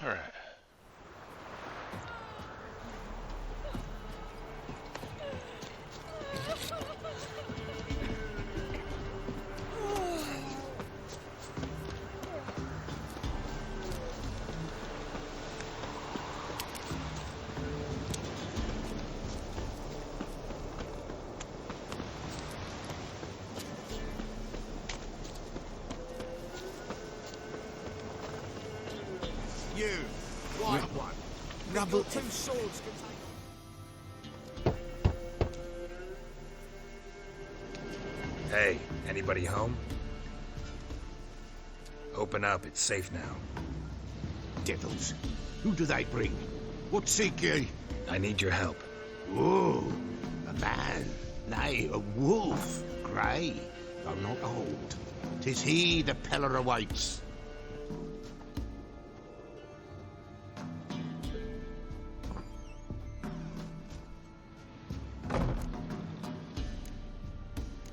All right. You, white one. Rubble. Two swords can take. Hey, anybody home? Open up, it's safe now. Devils. Who do they bring? What seek ye? I need your help. Oh, a man. Nay, a wolf. Grey, though not old. 'Tis he the peller awaits.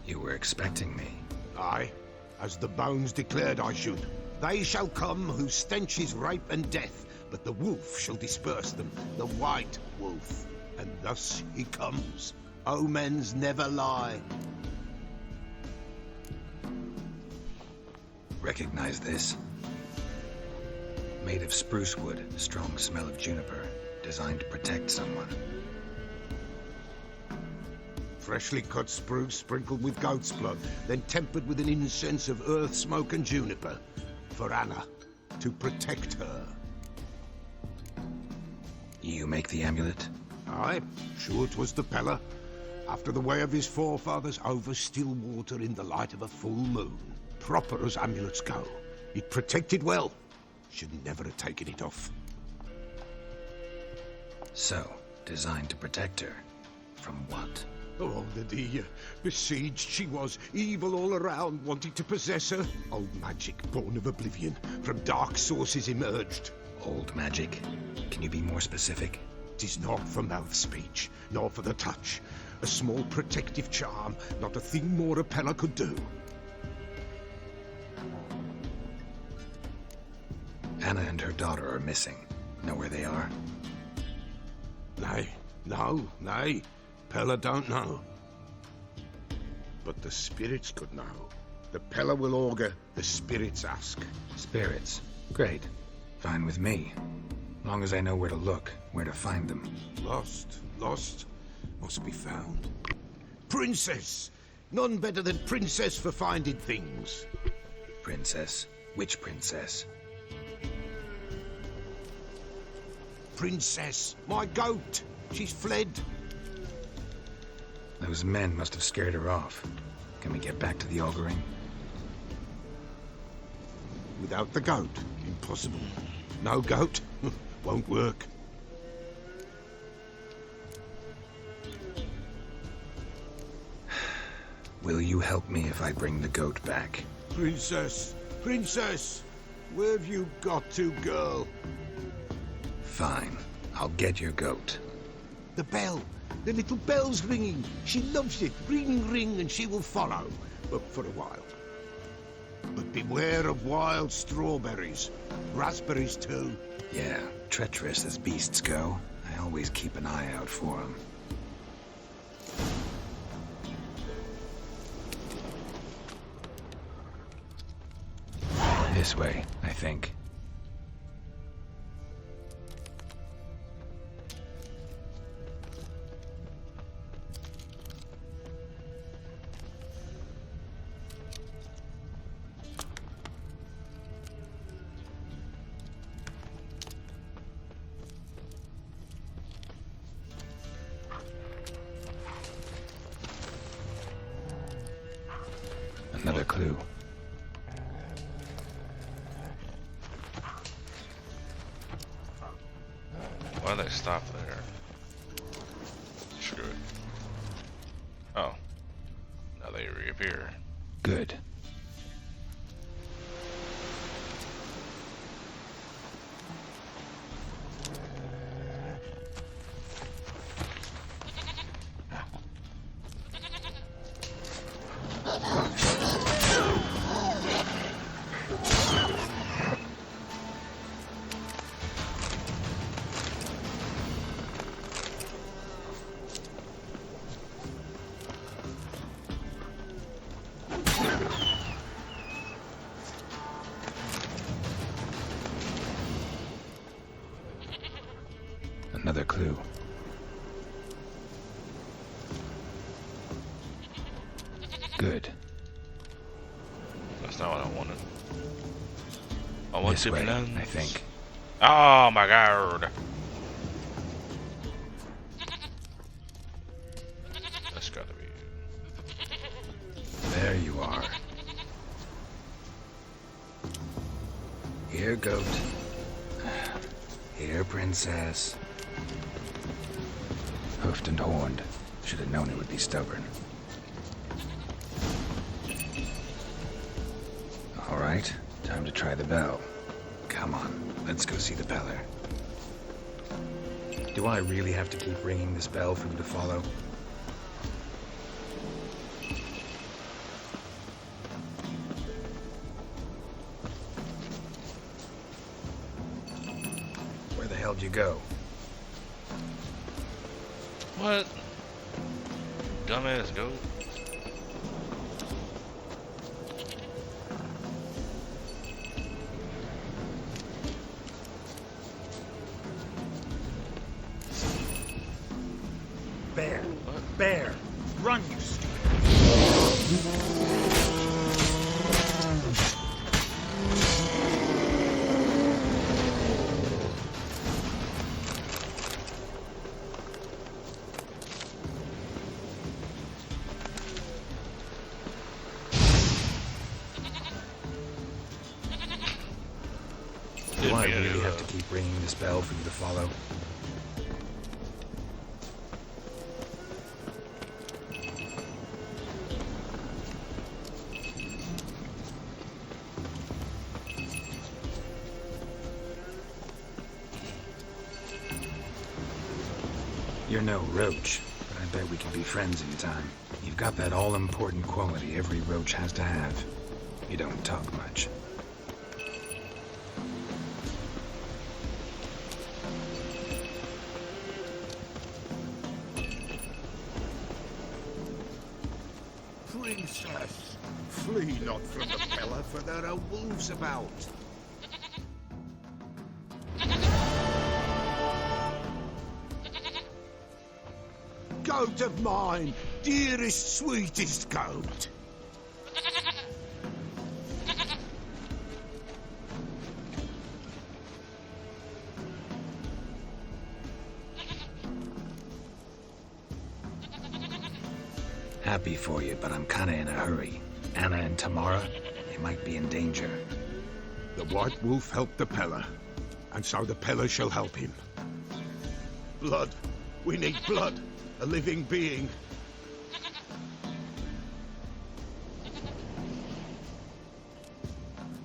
You were expecting me. Aye, as the bones declared I should. They shall come whose stench is rape and death, but the wolf shall disperse them, the white wolf. And thus he comes. Omens never lie. Recognize this? Made of spruce wood, strong smell of juniper, designed to protect someone. Freshly cut spruce sprinkled with goat's blood, then tempered with an incense of earth, smoke and juniper. For Anna, to protect her. You make the amulet? Aye, sure 'twas the peller. After the way of his forefathers, over still water in the light of a full moon. Proper as amulets go. It protected well. Should never have taken it off. So, designed to protect her. From what? Oh, the besieged she was, evil all around, wanting to possess her. Old magic, born of oblivion, from dark sources emerged. Old magic? Can you be more specific? 'Tis not for mouth speech, nor for the touch. A small protective charm, not a thing more a peller could do. Anna and her daughter are missing. Know where they are? Nay. Peller don't know. But the spirits could know. The peller will augur, the spirits ask. Spirits. Great. Fine with me. Long as I know where to look, where to find them. Lost. Must be found. Princess! None better than princess for finding things. Princess? Which princess? Princess, my goat! She's fled. Those men must have scared her off. Can we get back to the auguring? Without the goat, impossible. No goat, won't work. Will you help me if I bring the goat back? Princess, where have you got to, girl? Fine. I'll get your goat. The bell. The little bell's ringing. She loves it. Ring, ring, and she will follow. But for a while. But beware of wild strawberries. Raspberries, too. Yeah, treacherous as beasts go. I always keep an eye out for them. This way, I think. Another clue. Why did they stop there? Screw it. Oh. Now they reappear. Good. Good. That's not what I wanted. I want This to way, blend. I think. Oh my god. That's gotta be. There you are. Here, goat. Here, princess. Hoofed and horned. Should have known it would be stubborn. All right, time to try the bell. Come on, let's go see the peller. Do I really have to keep ringing this bell for you to follow? Where the hell did you go? What? Dumbass goat. Bear. What? Bear. Run, you stupid. Do I really have to keep ringing this bell for you to follow? You're no roach, but I bet we can be friends in time. You've got that all-important quality every roach has to have. You don't talk much. Princess, flee not from the peller, for there are wolves about. Goat of mine, dearest, sweetest goat. Happy for you, but I'm kinda in a hurry. Anna and Tamara, they might be in danger. The White Wolf helped the peller, and so the peller shall help him. Blood. We need blood. A living being.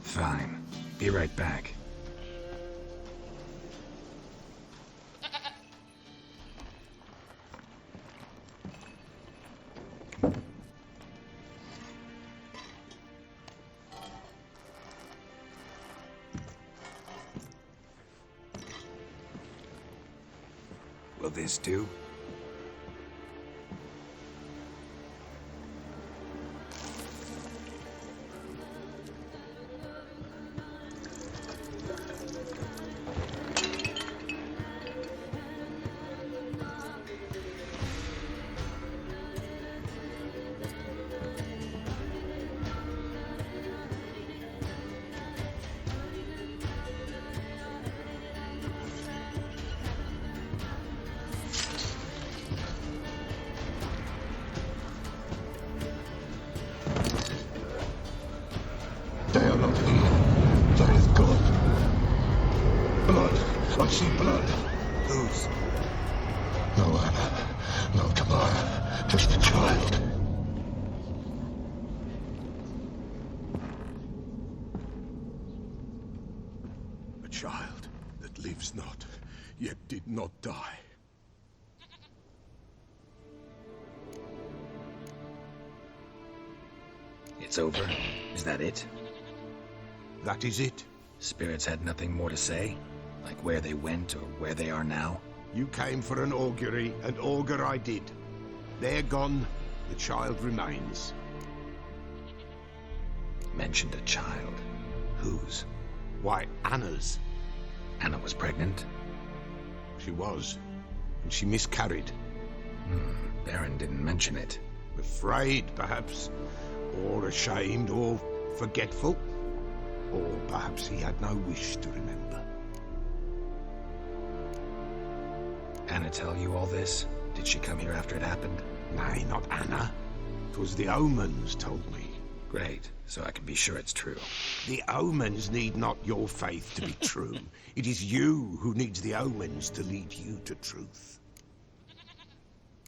Fine. Be right back. Will this do? They are not here. There is blood. Blood. I see blood. Whose? No Anna. No Tamara. Just a child. A child that lives not, yet did not die. It's over? Is that it? That is it. Spirits had nothing more to say? Like where they went or where they are now? You came for an augury, and augur I did. They're gone. The child remains. Mentioned a child. Whose? Why, Anna's. Anna was pregnant? She was. And she miscarried. Baron didn't mention it. Afraid, perhaps. or ashamed, or forgetful. Or perhaps he had no wish to remember. Anna tell you all this? Did she come here after it happened? Nay, not Anna. 'Twas the omens told me. Great, so I can be sure it's true. The omens need not your faith to be true. It is you who needs the omens to lead you to truth.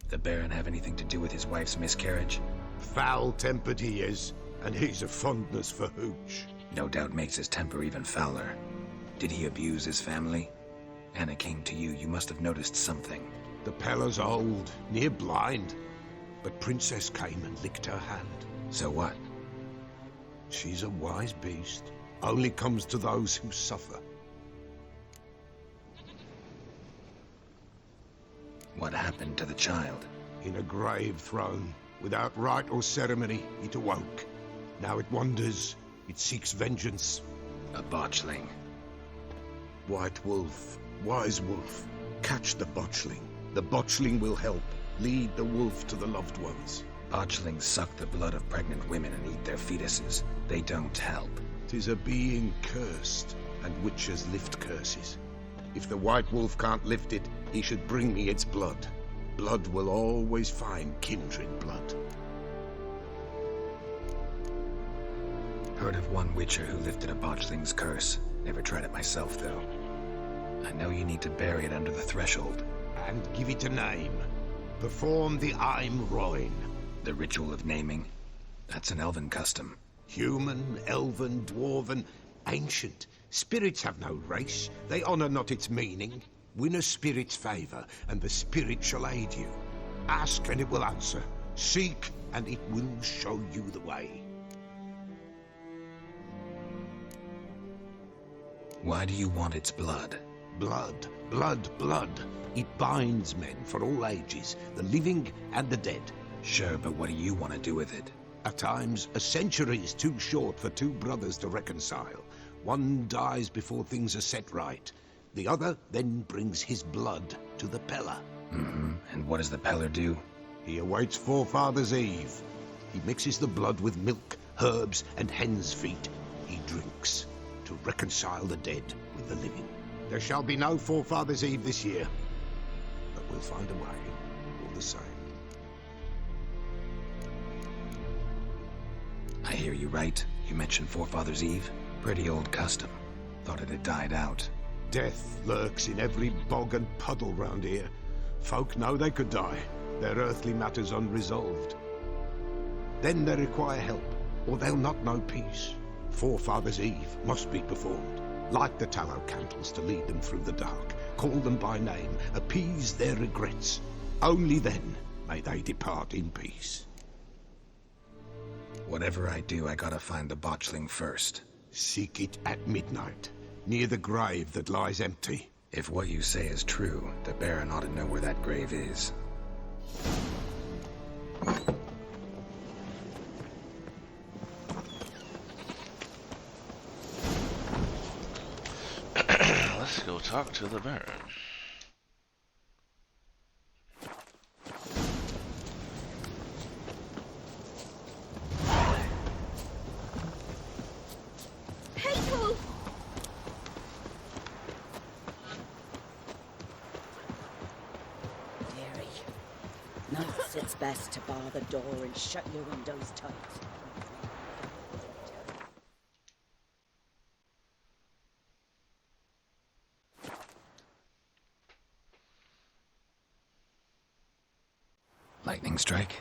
The Baron have anything to do with his wife's miscarriage? Foul-tempered he is, and he's a fondness for hooch. No doubt makes his temper even fouler. Did he abuse his family? Anna came to you, you must have noticed something. The Peller's old, near blind, but Princess came and licked her hand. So what? She's a wise beast. Only comes to those who suffer. What happened to the child? In a grave thrown, without rite or ceremony, it awoke. Now it wanders, it seeks vengeance. A botchling. White wolf, wise wolf, catch the botchling. The botchling will help, lead the wolf to the loved ones. Botchlings suck the blood of pregnant women and eat their fetuses. They don't help. 'Tis a being cursed, and witches lift curses. If the white wolf can't lift it, he should bring me its blood. Blood will always find kindred blood. Heard of one witcher who lifted a botchling's curse. Never tried it myself, though. I know you need to bury it under the threshold. And give it a name. Perform the Aim Roin. The ritual of naming? That's an elven custom. Human, elven, dwarven, ancient. Spirits have no race. They honor not its meaning. Win a spirit's favor, and the spirit shall aid you. Ask, and it will answer. Seek, and it will show you the way. Why do you want its blood? Blood, blood, blood. It binds men for all ages, the living and the dead. Sure, but what do you want to do with it? At times, a century is too short for two brothers to reconcile. One dies before things are set right. The other then brings his blood to the Peller. And what does the Peller do? He awaits Forefathers' Eve. He mixes the blood with milk, herbs, and hen's feet. He drinks to reconcile the dead with the living. There shall be no Forefathers' Eve this year, but we'll find a way, all the same. I hear you right. You mentioned Forefathers' Eve. Pretty old custom. Thought it had died out. Death lurks in every bog and puddle round here. Folk know they could die, their earthly matters unresolved. Then they require help, or they'll not know peace. Forefathers' Eve must be performed. Light the tallow candles to lead them through the dark. Call them by name, appease their regrets. Only then may they depart in peace. Whatever I do, I gotta find the botchling first. Seek it at midnight, near the grave that lies empty. If what you say is true, the Baron ought to know where that grave is. Let's go talk to the Baron. People! Dearie, nights it's best to bar the door and shut your windows tight. Lightning strike?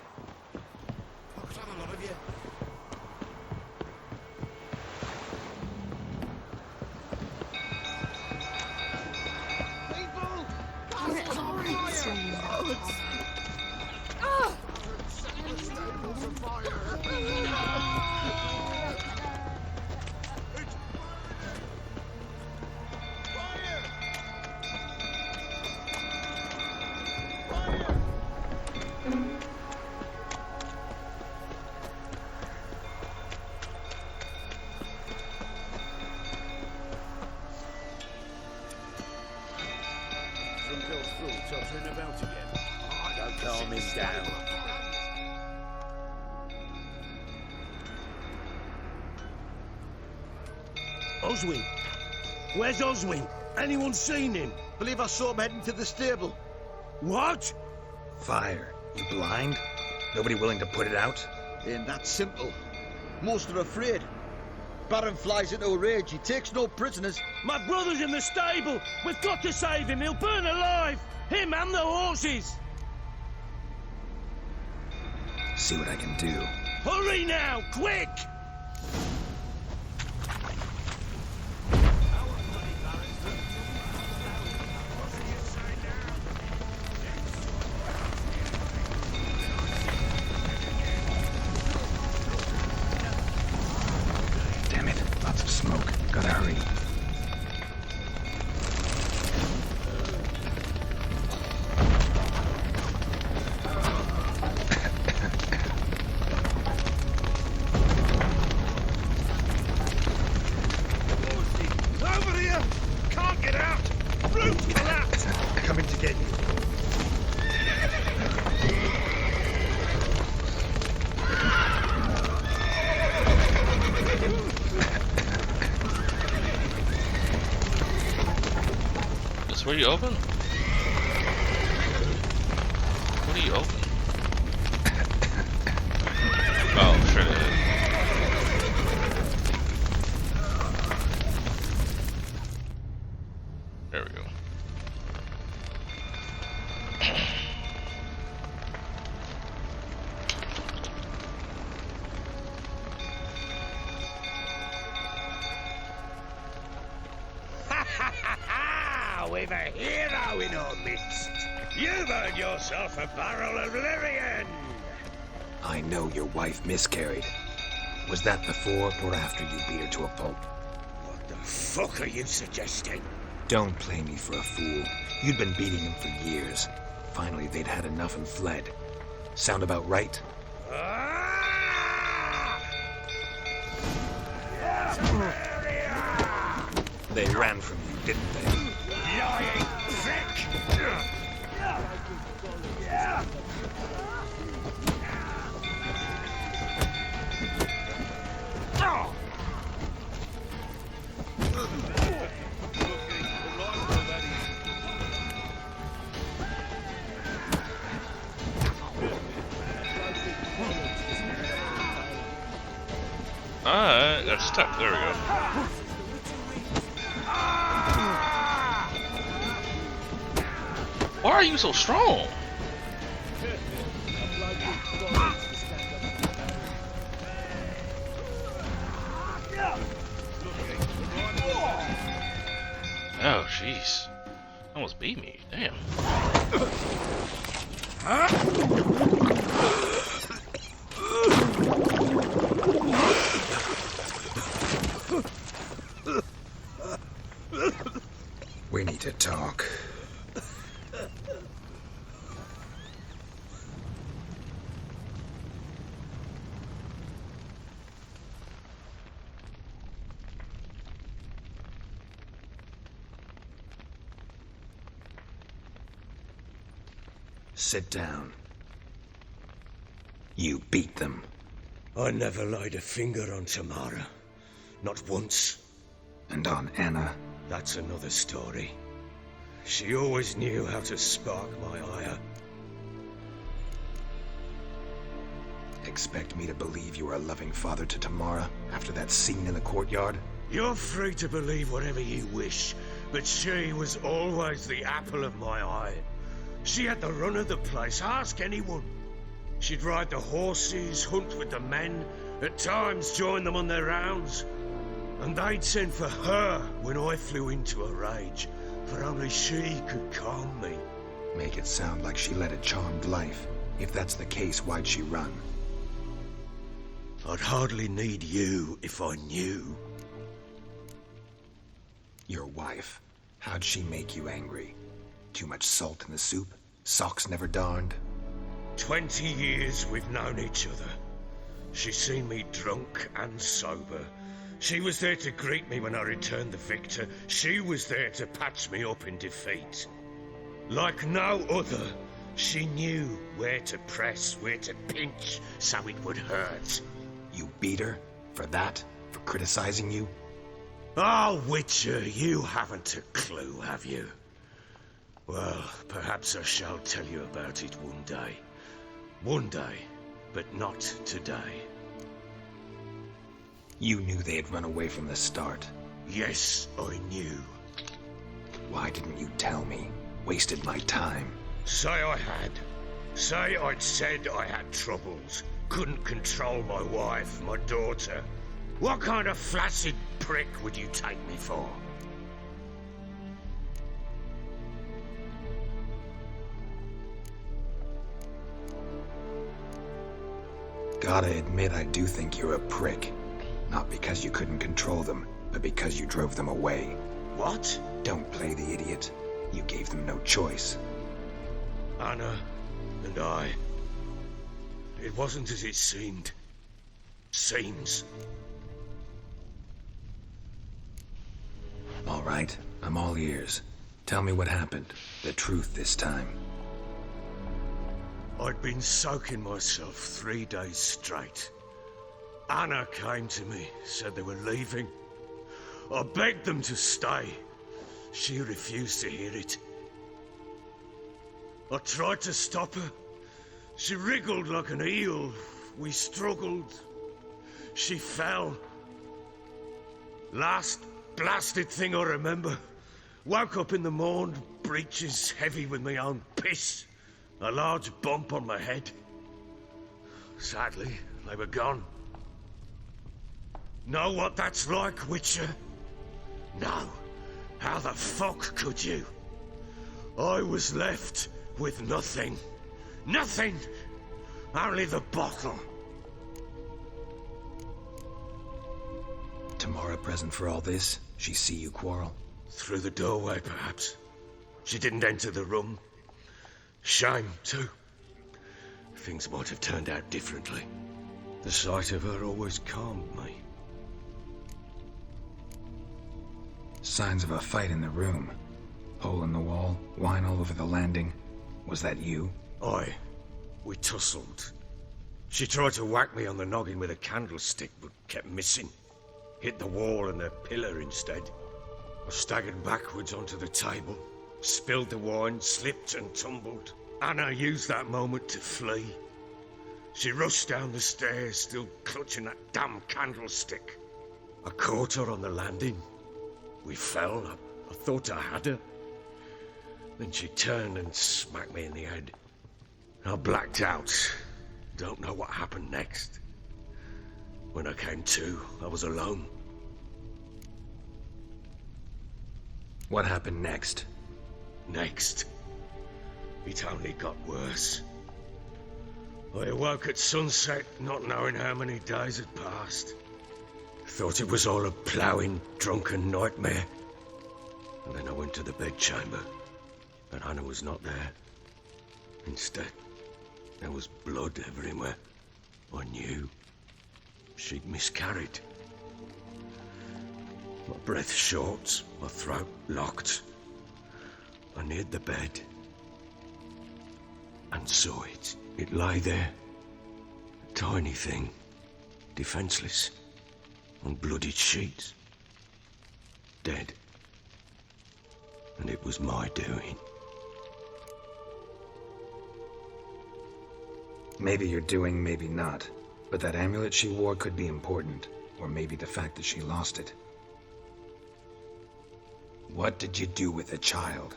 Oswin? Where's Oswin? Anyone seen him? Believe I saw him heading to the stable. What? Fire. You blind? Nobody willing to put it out? Ain't that simple. Most are afraid. Baron flies into a rage. He takes no prisoners. My brother's in the stable. We've got to save him. He'll burn alive. Him and the horses. See what I can do. Hurry now, quick! Damn it. Lots of smoke. Gotta hurry. Over here! Can't get out! Roof's collapsed! Coming to get you. This where you open? What do you open? Oh, sure it is. There we go. We've a hero in our midst. You've earned yourself a barrel of Lyrian. I know your wife miscarried. Was that before or after you beat her to a pulp? What the fuck are you suggesting? Don't play me for a fool. You'd been beating them for years. Finally, they'd had enough and fled. Sound about right? They ran from you, didn't they? Lying prick! Alright, got stuck. There we go. Why are you so strong? Oh, jeez. Almost beat me. Damn. We need to talk. Sit down. You beat them. I never laid a finger on Tamara. Not once. And on Anna. That's another story. She always knew how to spark my ire. Expect me to believe you are a loving father to Tamara after that scene in the courtyard? You're free to believe whatever you wish, but she was always the apple of my eye. She had the run of the place, ask anyone. She'd ride the horses, hunt with the men, at times join them on their rounds. And they'd send for her when I flew into a rage, for only she could calm me. Make it sound like she led a charmed life. If that's the case, why'd she run? I'd hardly need you if I knew. Your wife. How'd she make you angry? Too much salt in the soup? Socks never darned? 20 years we've known each other. She's seen me drunk and sober. She was there to greet me when I returned the victor. She was there to patch me up in defeat. Like no other, she knew where to press, where to pinch, so it would hurt. You beat her? For that? For criticizing you? Oh, Witcher, you haven't a clue, have you? Well, perhaps I shall tell you about it one day. One day, but not today. You knew they had run away from the start. Yes, I knew. Why didn't you tell me? Wasted my time. Say I had. Say I'd said I had troubles. Couldn't control my wife, my daughter. What kind of flaccid prick would you take me for? Gotta admit, I do think you're a prick. Not because you couldn't control them, but because you drove them away. What? Don't play the idiot. You gave them no choice. Anna and I. It wasn't as it seemed. Seems. All right, I'm all ears. Tell me what happened. The truth this time. I'd been soaking myself 3 days straight. Anna came to me, said they were leaving. I begged them to stay. She refused to hear it. I tried to stop her. She wriggled like an eel. We struggled. She fell. Last blasted thing I remember. Woke up in the morn, breeches heavy with my own piss. A large bump on my head. Sadly, they were gone. Know what that's like, Witcher? No. How the fuck could you? I was left with nothing. Nothing! Only the bottle. Tamara present for all this? She see you quarrel? Through the doorway, perhaps. She didn't enter the room. Shame, too. Things might have turned out differently. The sight of her always calmed me. Signs of a fight in the room. Hole in the wall, wine all over the landing. Was that you? Aye. We tussled. She tried to whack me on the noggin with a candlestick, but kept missing. Hit the wall and the pillar instead. I staggered backwards onto the table, spilled the wine, slipped and tumbled. Anna used that moment to flee. She rushed down the stairs, still clutching that damn candlestick. I caught her on the landing. We fell. I thought I had her. Then she turned and smacked me in the head. I blacked out. Don't know what happened next. When I came to, I was alone. What happened next? Next, it only got worse. I awoke at sunset, not knowing how many days had passed. Thought it was all a ploughing, drunken nightmare. And then I went to the bedchamber, and Anna was not there. Instead, there was blood everywhere. I knew she'd miscarried. My breath short, my throat locked. I neared the bed and saw it. It lay there, a tiny thing, defenseless, on bloodied sheets, dead. And it was my doing. Maybe you're doing, maybe not. But that amulet she wore could be important. Or maybe the fact that she lost it. What did you do with the child?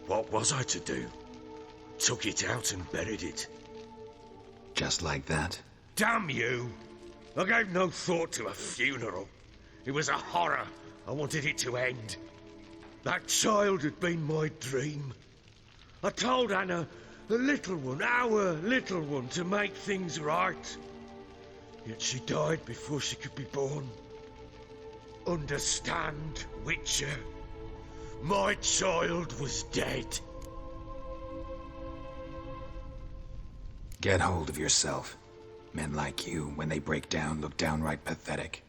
What was I to do? Took it out and buried it. Just like that? Damn you! I gave no thought to a funeral. It was a horror. I wanted it to end. That child had been my dream. I told Anna, the little one, our little one, to make things right. Yet she died before she could be born. Understand, Witcher? My child was dead. Get hold of yourself. Men like you, when they break down, look downright pathetic.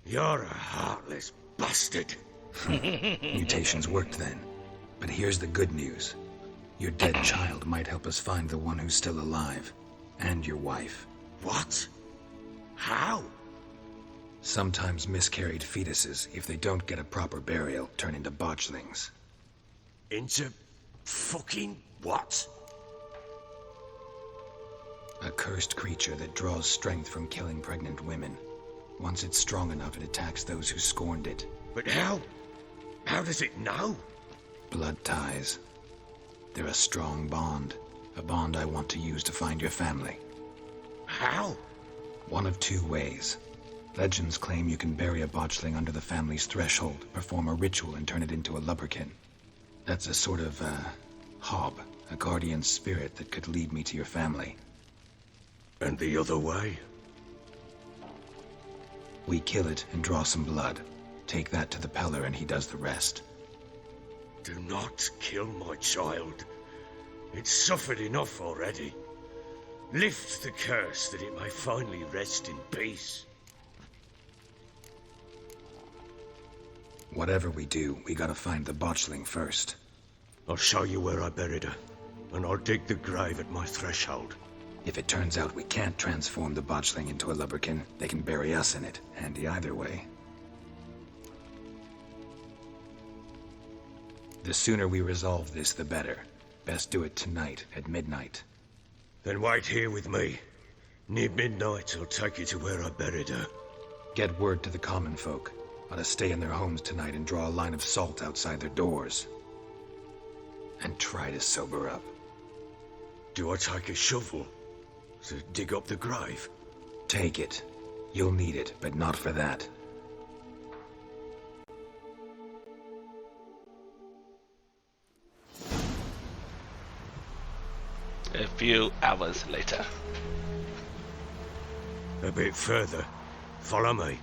You're a heartless bastard. Mutations worked then. But here's the good news. Your dead child might help us find the one who's still alive. And your wife. What? How? Sometimes miscarried fetuses, if they don't get a proper burial, turn into botchlings. Into fucking what? A cursed creature that draws strength from killing pregnant women. Once it's strong enough, it attacks those who scorned it. But how? How does it know? Blood ties. They're a strong bond. A bond I want to use to find your family. How? One of two ways. Legends claim you can bury a botchling under the family's threshold, perform a ritual, and turn it into a lubberkin. That's a sort of, hob, a guardian spirit that could lead me to your family. And the other way? We kill it and draw some blood. Take that to the peller and he does the rest. Do not kill my child. It's suffered enough already. Lift the curse that it may finally rest in peace. Whatever we do, we gotta find the botchling first. I'll show you where I buried her, and I'll dig the grave at my threshold. If it turns out we can't transform the botchling into a lubberkin, they can bury us in it. Handy either way. The sooner we resolve this, the better. Best do it tonight, at midnight. Then wait here with me. Near midnight, I'll take you to where I buried her. Get word to the common folk. Ought to stay in their homes tonight and draw a line of salt outside their doors. And try to sober up. Do I take a shovel to dig up the grave? Take it. You'll need it, but not for that. A few hours later. A bit further. Follow me.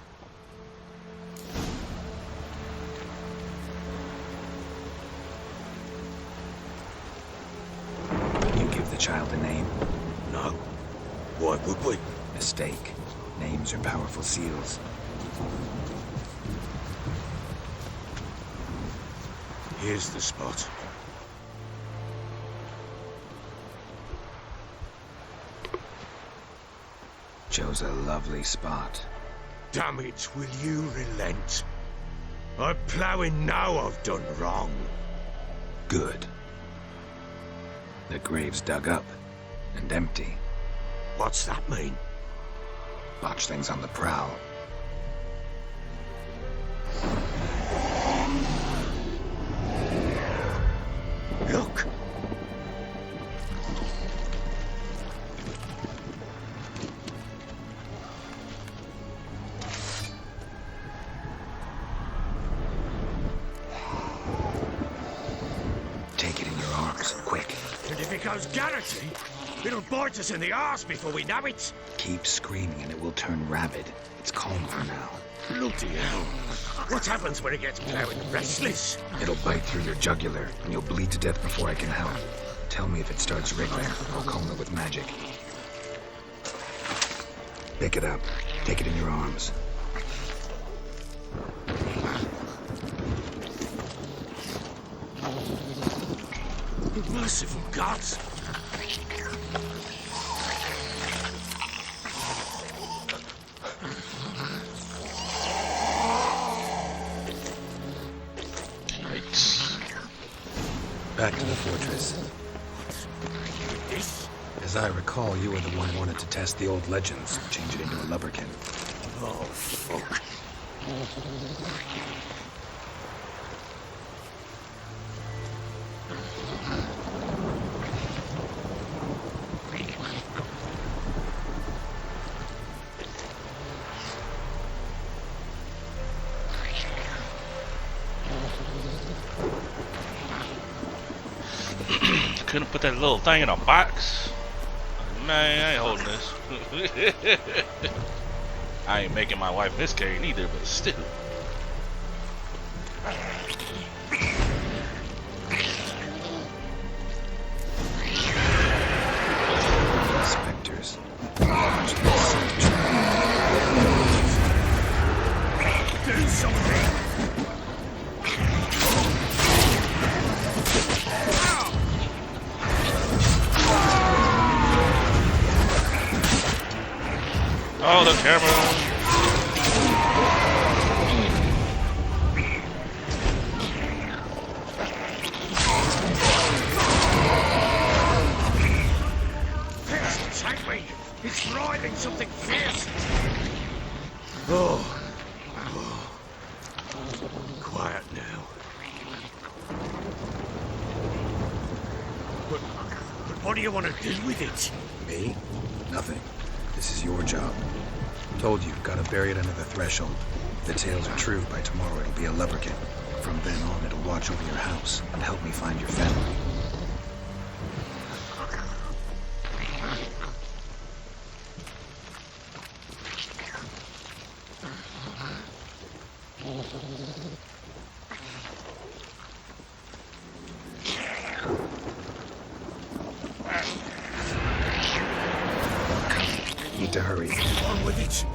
You give the child a name? No. Why would we? Mistake. Names are powerful seals. Here's the spot. Chose a lovely spot. Damn it, will you relent? I'm ploughing now I've done wrong. Good. The grave's dug up and empty. What's that mean? Botchling's on the prowl. Look! Take it in your arms, quick. And if it goes garrety, it'll bite us in the arse before we know it. Keep screaming and it will turn rabid. It's calm for now. Bloody hell. What happens when it gets plowing restless? It'll bite through your jugular, and you'll bleed to death before I can help. Tell me if it starts wriggling. I'll calm it with magic. Pick it up. Take it in your arms. Merciful gods! Yikes. Back to the fortress. This? As I recall, you were the one who wanted to test the old legends, change it into a lubberkin. Oh, fuck. Couldn't put that little thing in a box. Man, I ain't holding this. I ain't making my wife miscarry neither, but still. Spectres. Do something! Oh, the camera. writhing something fierce. Oh. Quiet now. But what do you want to do with it? Me? Nothing. This is your job. Told you, gotta bury it under the threshold. If the tales are true, by tomorrow it'll be a lubberkin. From then on, it'll watch over your house and help me find your family. Need to hurry. On with it.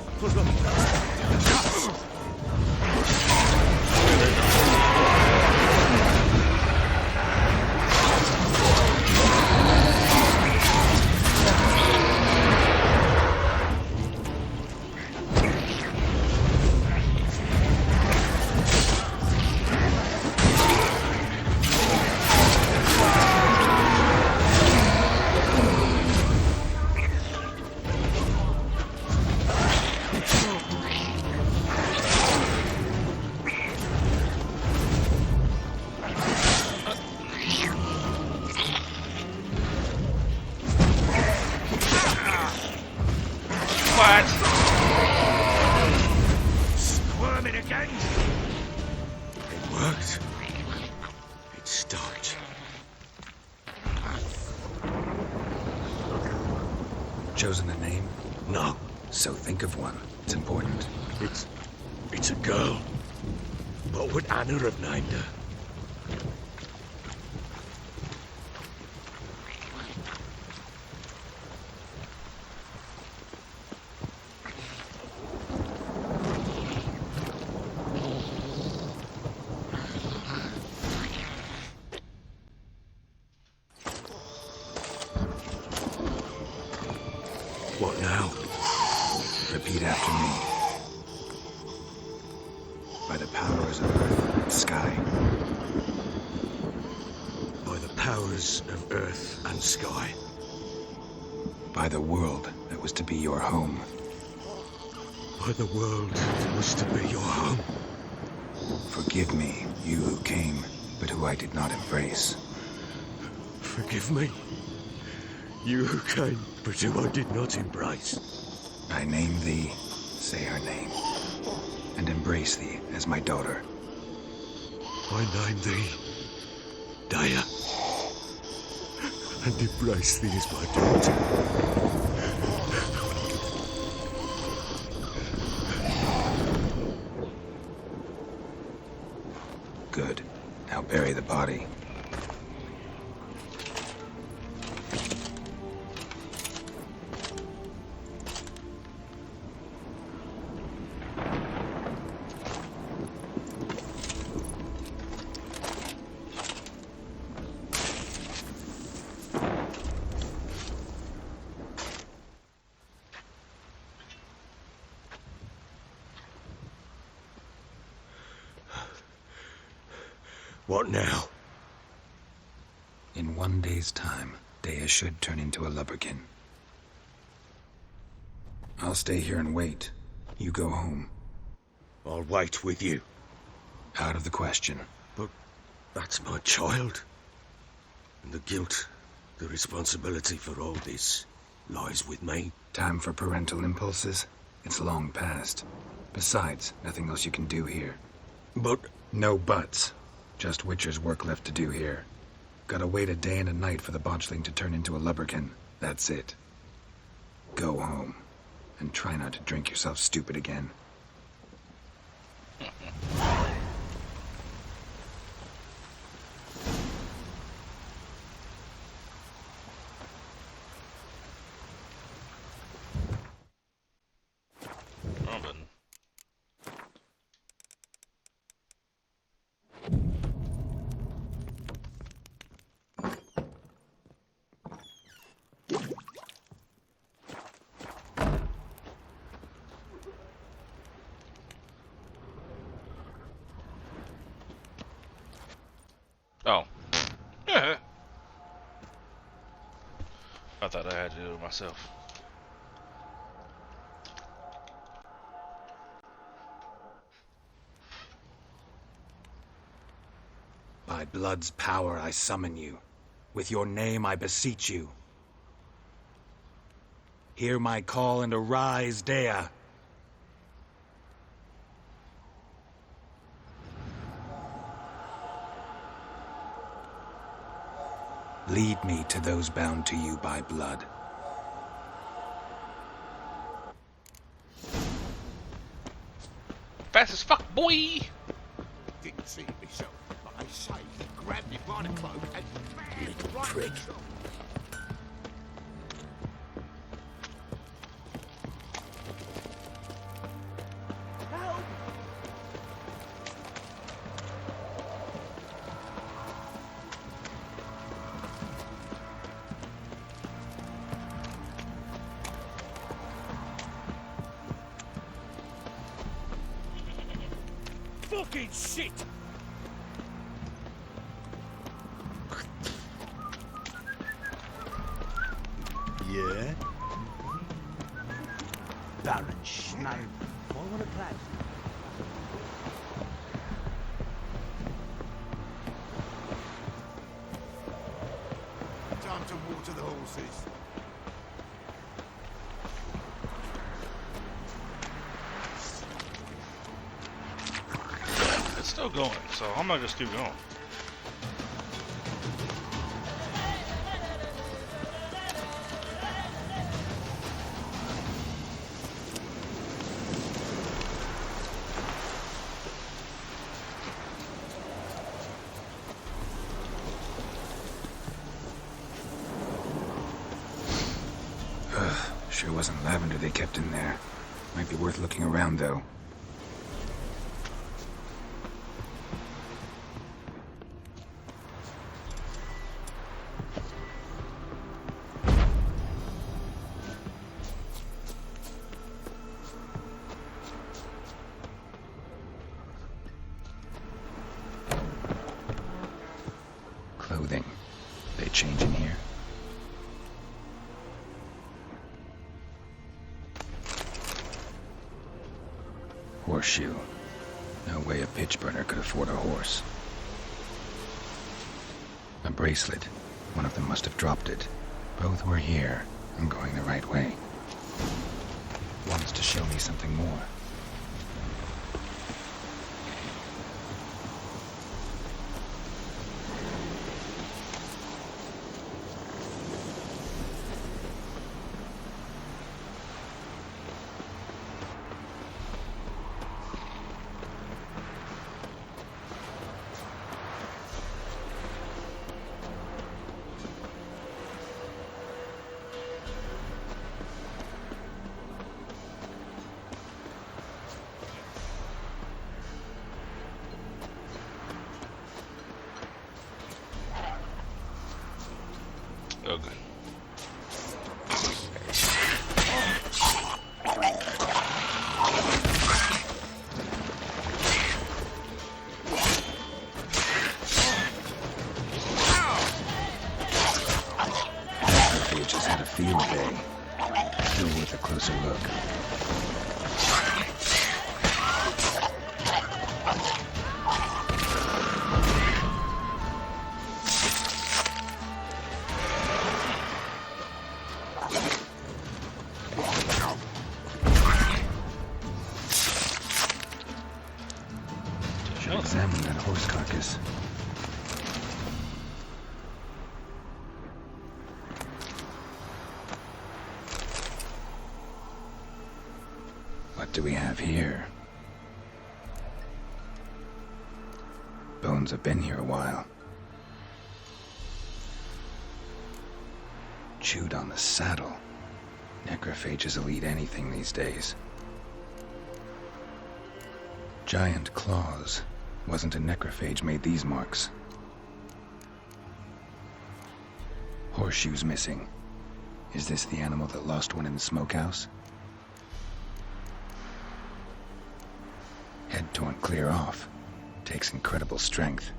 What? Squirming again. It worked. It stopped. Chosen a name? No, So think of one. It's important. it's a girl. What would Anna have named her? What now? Repeat after me. By the powers of earth and sky. By the powers of earth and sky. By the world that was to be your home. By the world that was to be your home. Forgive me, you who came, but who I did not embrace. Forgive me. You who came, but who I did not embrace. I name thee, say her name, and embrace thee as my daughter. I name thee Daya, and embrace thee as my daughter. Good. Now bury the body. What now? In 1 day's time, Dea should turn into a lubberkin. I'll stay here and wait. You go home. I'll wait with you. Out of the question. But that's my child. And the guilt, the responsibility for all this lies with me. Time for parental impulses? It's long past. Besides, nothing else you can do here. But No buts. Just Witcher's work left to do here. Gotta wait a day and a night for the botchling to turn into a lubberkin. That's it. Go home. And try not to drink yourself stupid again. Robin. Oh. I thought I had to do it myself. By blood's power I summon you. With your name I beseech you. Hear my call and arise, Dea. Lead me to those bound to you by blood. Fast as fuck, boy! Didn't see it myself, but I say he grabbed me by the cloak and little right prick. Fucking shit! Yeah? Baron Schneider. Forward a class. Time to water the horses. It's still going, so I'm gonna just keep going. Sure wasn't lavender they kept in there. Might be worth looking around, though. Clothing. They change in here? Horseshoe. No way a pitch burner could afford a horse. A bracelet. One of them must have dropped it. Both were here. I'm going the right way. Wants to show me something more. Okay. They just had a field day. Still worth a closer look. Should examine that horse carcass. What do we have here? Bones have been here a while. Chewed on the saddle. Necrophages will eat anything these days. Giant claws. Wasn't a necrophage made these marks. Horseshoes missing. Is this the animal that lost one in the smokehouse? Head torn clear off. Takes incredible strength.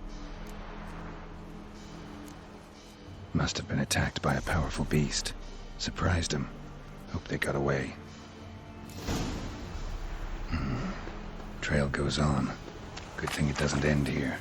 Must have been attacked by a powerful beast. Surprised him. Hope they got away. Trail goes on. Good thing it doesn't end here.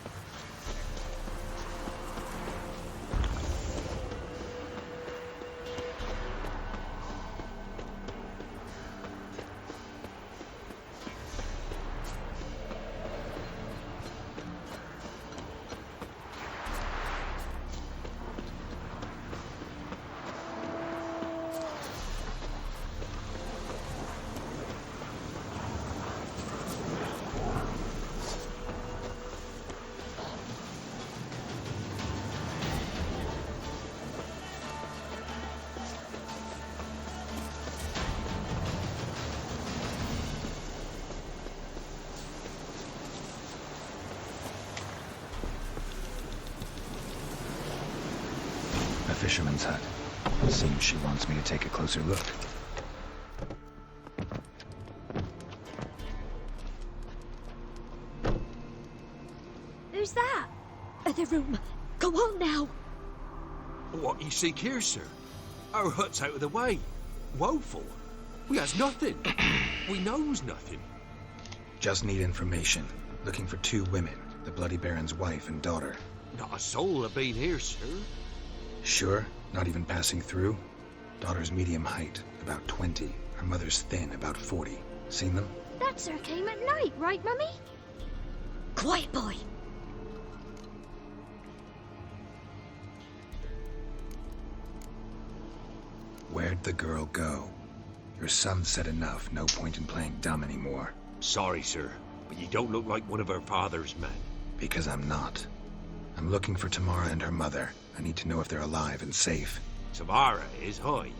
fisherman's hut. Seems she wants me to take a closer look. Who's that? Other room. Go on now. What you seek here, sir? Our hut's out of the way. Woeful. We has nothing. We knows nothing. Just need information. Looking for 2 women, the Bloody Baron's wife and daughter. Not a soul have been here, sir. Sure? Not even passing through? Daughter's medium height, about 20. Her mother's thin, about 40. Seen them? That sir came at night, right, Mummy? Quiet, boy. Where'd the girl go? Your son said enough, no point in playing dumb anymore. Sorry, sir, but you don't look like one of her father's men. Because I'm not. I'm looking for Tamara and her mother. I need to know if they're alive and safe. Tamara is high.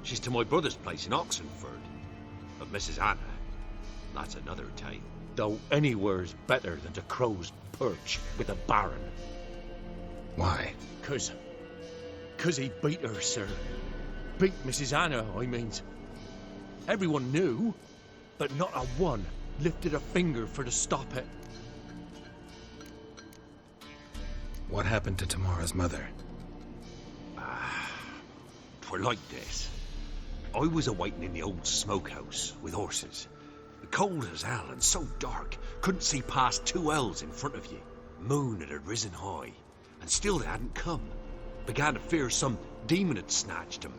She's to my brother's place in Oxenford. But Mrs. Anna, that's another tale. Though anywhere's better than to Crow's Perch with a baron. Why? Cause he beat her, sir. Beat Mrs. Anna, I means. Everyone knew, but not a one lifted a finger for to stop it. What happened to Tamara's mother? 'Twere like this. I was awaiting in the old smokehouse with horses. Cold as hell and so dark, couldn't see past 2 ells in front of you. Moon had risen high, and still they hadn't come. Began to fear some demon had snatched them.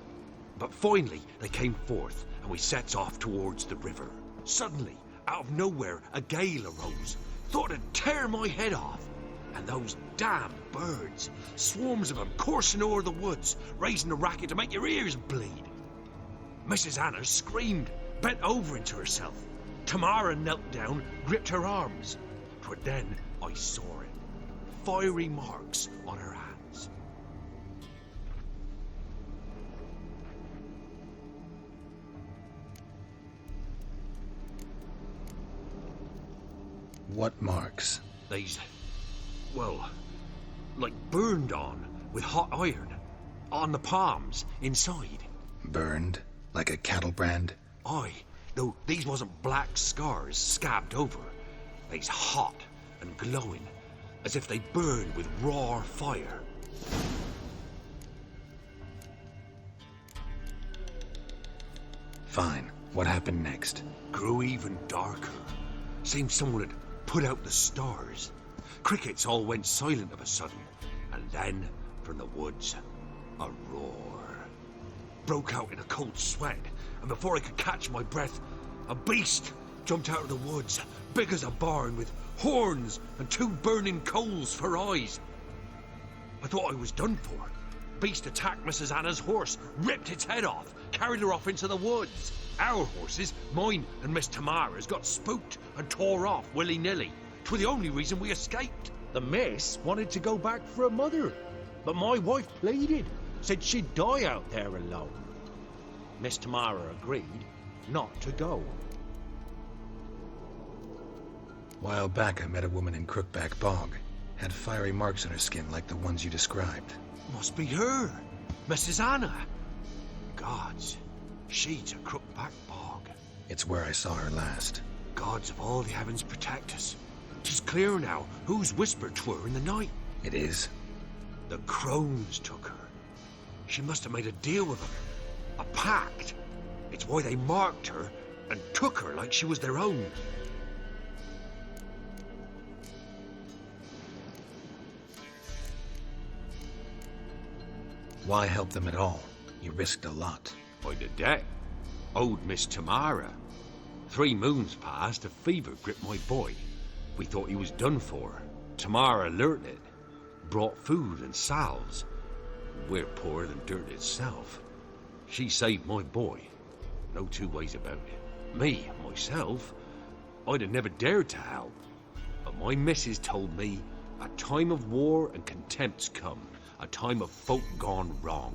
But finally they came forth, and we sets off towards the river. Suddenly, out of nowhere, a gale arose. Thought it'd tear my head off. And those damn birds, swarms of them coursing o'er the woods, raising a racket to make your ears bleed. Mrs. Anna screamed, bent over into herself. Tamara knelt down, gripped her arms. 'Twere then I saw it. Fiery marks on her hands. What marks? These, well, like burned on with hot iron. On the palms, inside. Burned? Like a cattle brand? Aye, though these wasn't black scars scabbed over. They's hot and glowing, as if they burned with raw fire. Fine. What happened next? Grew even darker. Seemed someone had put out the stars. Crickets all went silent of a sudden, and then, from the woods, a roar. Broke out in a cold sweat, and before I could catch my breath, a beast jumped out of the woods, big as a barn, with horns and 2 burning coals for eyes. I thought I was done for. Beast attacked Mrs. Anna's horse, ripped its head off, carried her off into the woods. Our horses, mine and Miss Tamara's, got spooked and tore off willy-nilly. 'Twere the only reason we escaped. The miss wanted to go back for her mother, but my wife pleaded, said she'd die out there alone. Miss Tamara agreed not to go. While back, I met a woman in Crookback Bog. Had fiery marks on her skin like the ones you described. Must be her, Mrs. Anna. Gods, she's a Crookback Bog. It's where I saw her last. Gods of all the heavens protect us. 'Tis clear now whose whisper 'twere in the night. It is? The crones took her. She must have made a deal with them. A pact. It's why they marked her and took her like she was their own. Why help them at all? You risked a lot. By the debt. Owed Miss Tamara. 3 moons passed, a fever gripped my boy. We thought he was done for. Tamara learnt it. Brought food and salves. We're poorer than dirt itself. She saved my boy. No 2 ways about it. Me, myself, I'd have never dared to help. But my missus told me a time of war and contempt's come. A time of folk gone wrong.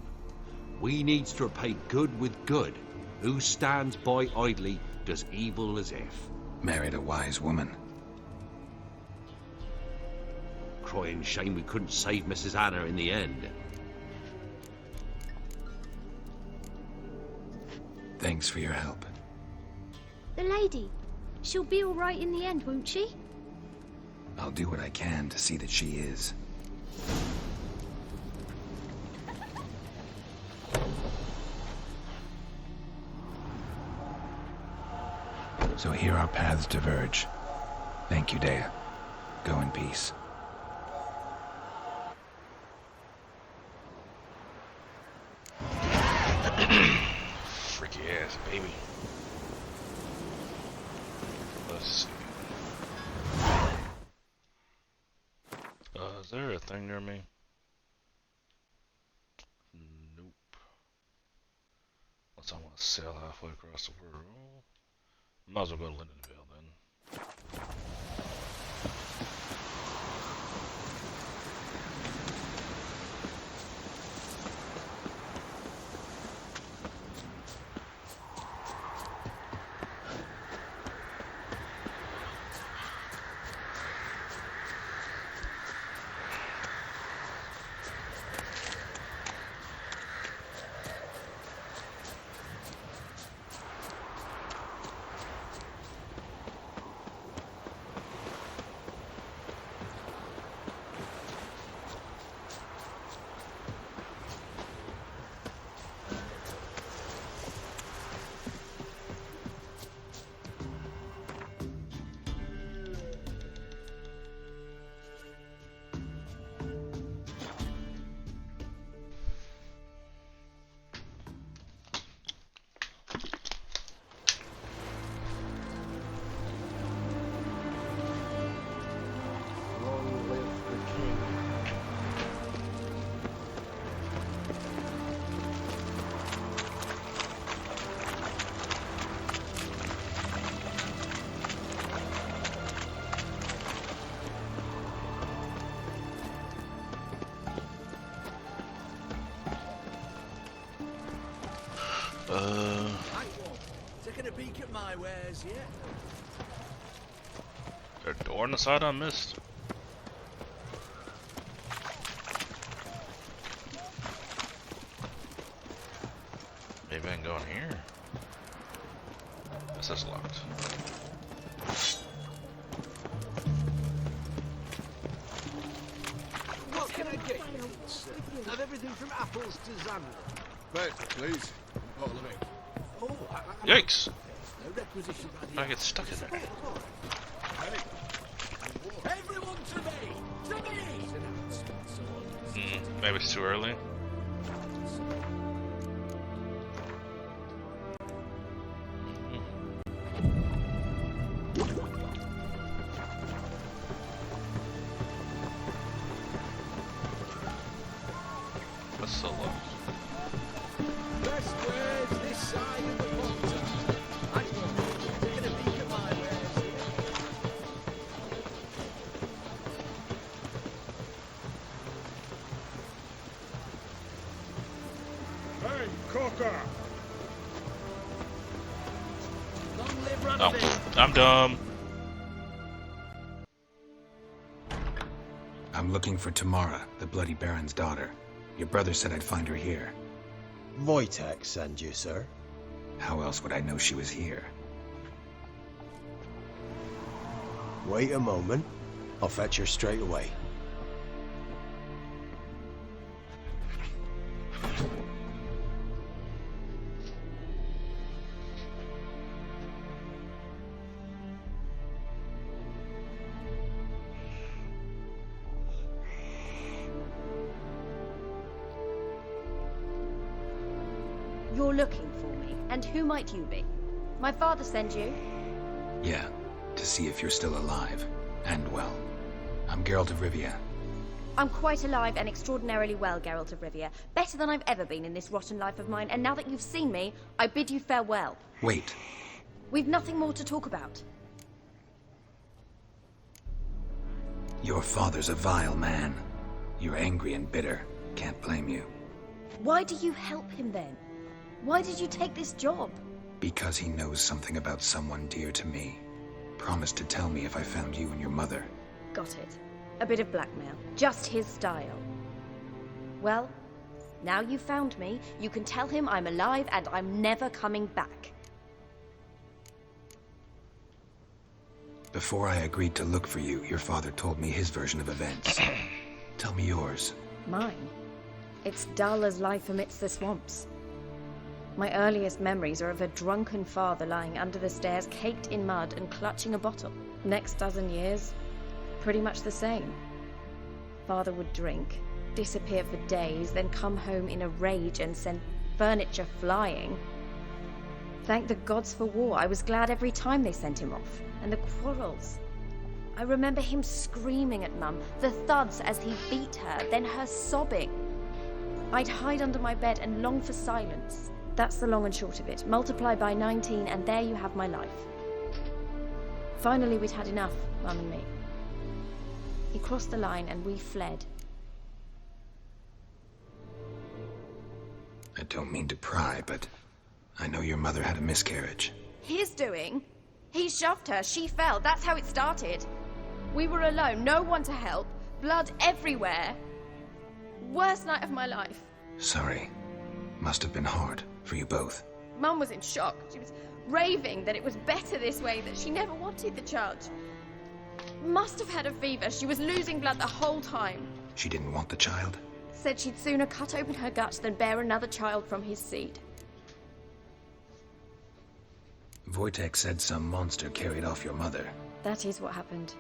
We needs to repay good with good. Who stands by idly does evil as if. Married a wise woman. Crying shame we couldn't save Mrs. Anna in the end. Thanks for your help. The lady. She'll be all right in the end, won't she? I'll do what I can to see that she is. So here our paths diverge. Thank you, Dea. Go in peace. Freaky ass baby. Let's see. Is there a thing near me? Nope. Unless I want to sail halfway across the world. Might as well go to Lindenville then. Taking a peek at my wares yet? Is there a door on the side I missed? Maybe I can go in here. This is locked. What can I get you, sir? Have everything from apples to Xanadu. Bed, please. Bottle of ink. Oh, Yikes! no requisition by the I get stuck in there. Everyone to me! To me! Maybe it's too early. That's so low. Best wares this side of the water. I will. Taking a peek at my wares here. Hey, Cocker! Long live Oh, I'm dumb. I'm looking for Tamara, the Bloody Baron's daughter. Your brother said I'd find her here. Wojtek send you, sir. How else would I know she was here? Wait a moment. I'll fetch her straight away. You're looking for me, and who might you be? My father sent you? Yeah, to see if you're still alive. And well. I'm Geralt of Rivia. I'm quite alive and extraordinarily well, Geralt of Rivia. Better than I've ever been in this rotten life of mine, and now that you've seen me, I bid you farewell. Wait. We've nothing more to talk about. Your father's a vile man. You're angry and bitter. Can't blame you. Why do you help him then? Why did you take this job? Because he knows something about someone dear to me. Promised to tell me if I found you and your mother. Got it. A bit of blackmail. Just his style. Well, Now you've found me, you can tell him I'm alive and I'm never coming back. Before I agreed to look for you, your father told me his version of events. Tell me yours. Mine? It's dull as life amidst the swamps. My earliest memories are of a drunken father lying under the stairs, caked in mud and clutching a bottle. Next dozen years, pretty much the same. Father would drink, disappear for days, then come home in a rage and send furniture flying. Thank the gods for war. I was glad every time they sent him off. And the quarrels. I remember him screaming at Mum, the thuds as he beat her, then her sobbing. I'd hide under my bed and long for silence. That's the long and short of it. Multiply by 19 and there you have my life. Finally we'd had enough, Mum and me. He crossed the line and we fled. I don't mean to pry, but I know your mother had a miscarriage. His doing? He shoved her, she fell, that's how it started. We were alone, no one to help, blood everywhere. Worst night of my life. Sorry. Must have been hard for you both. Mum was in shock. She was raving that it was better this way, that she never wanted the child. Must have had a fever. She was losing blood the whole time. She didn't want the child? Said she'd sooner cut open her guts than bear another child from his seed. Wojtek said some monster carried off your mother. That is what happened.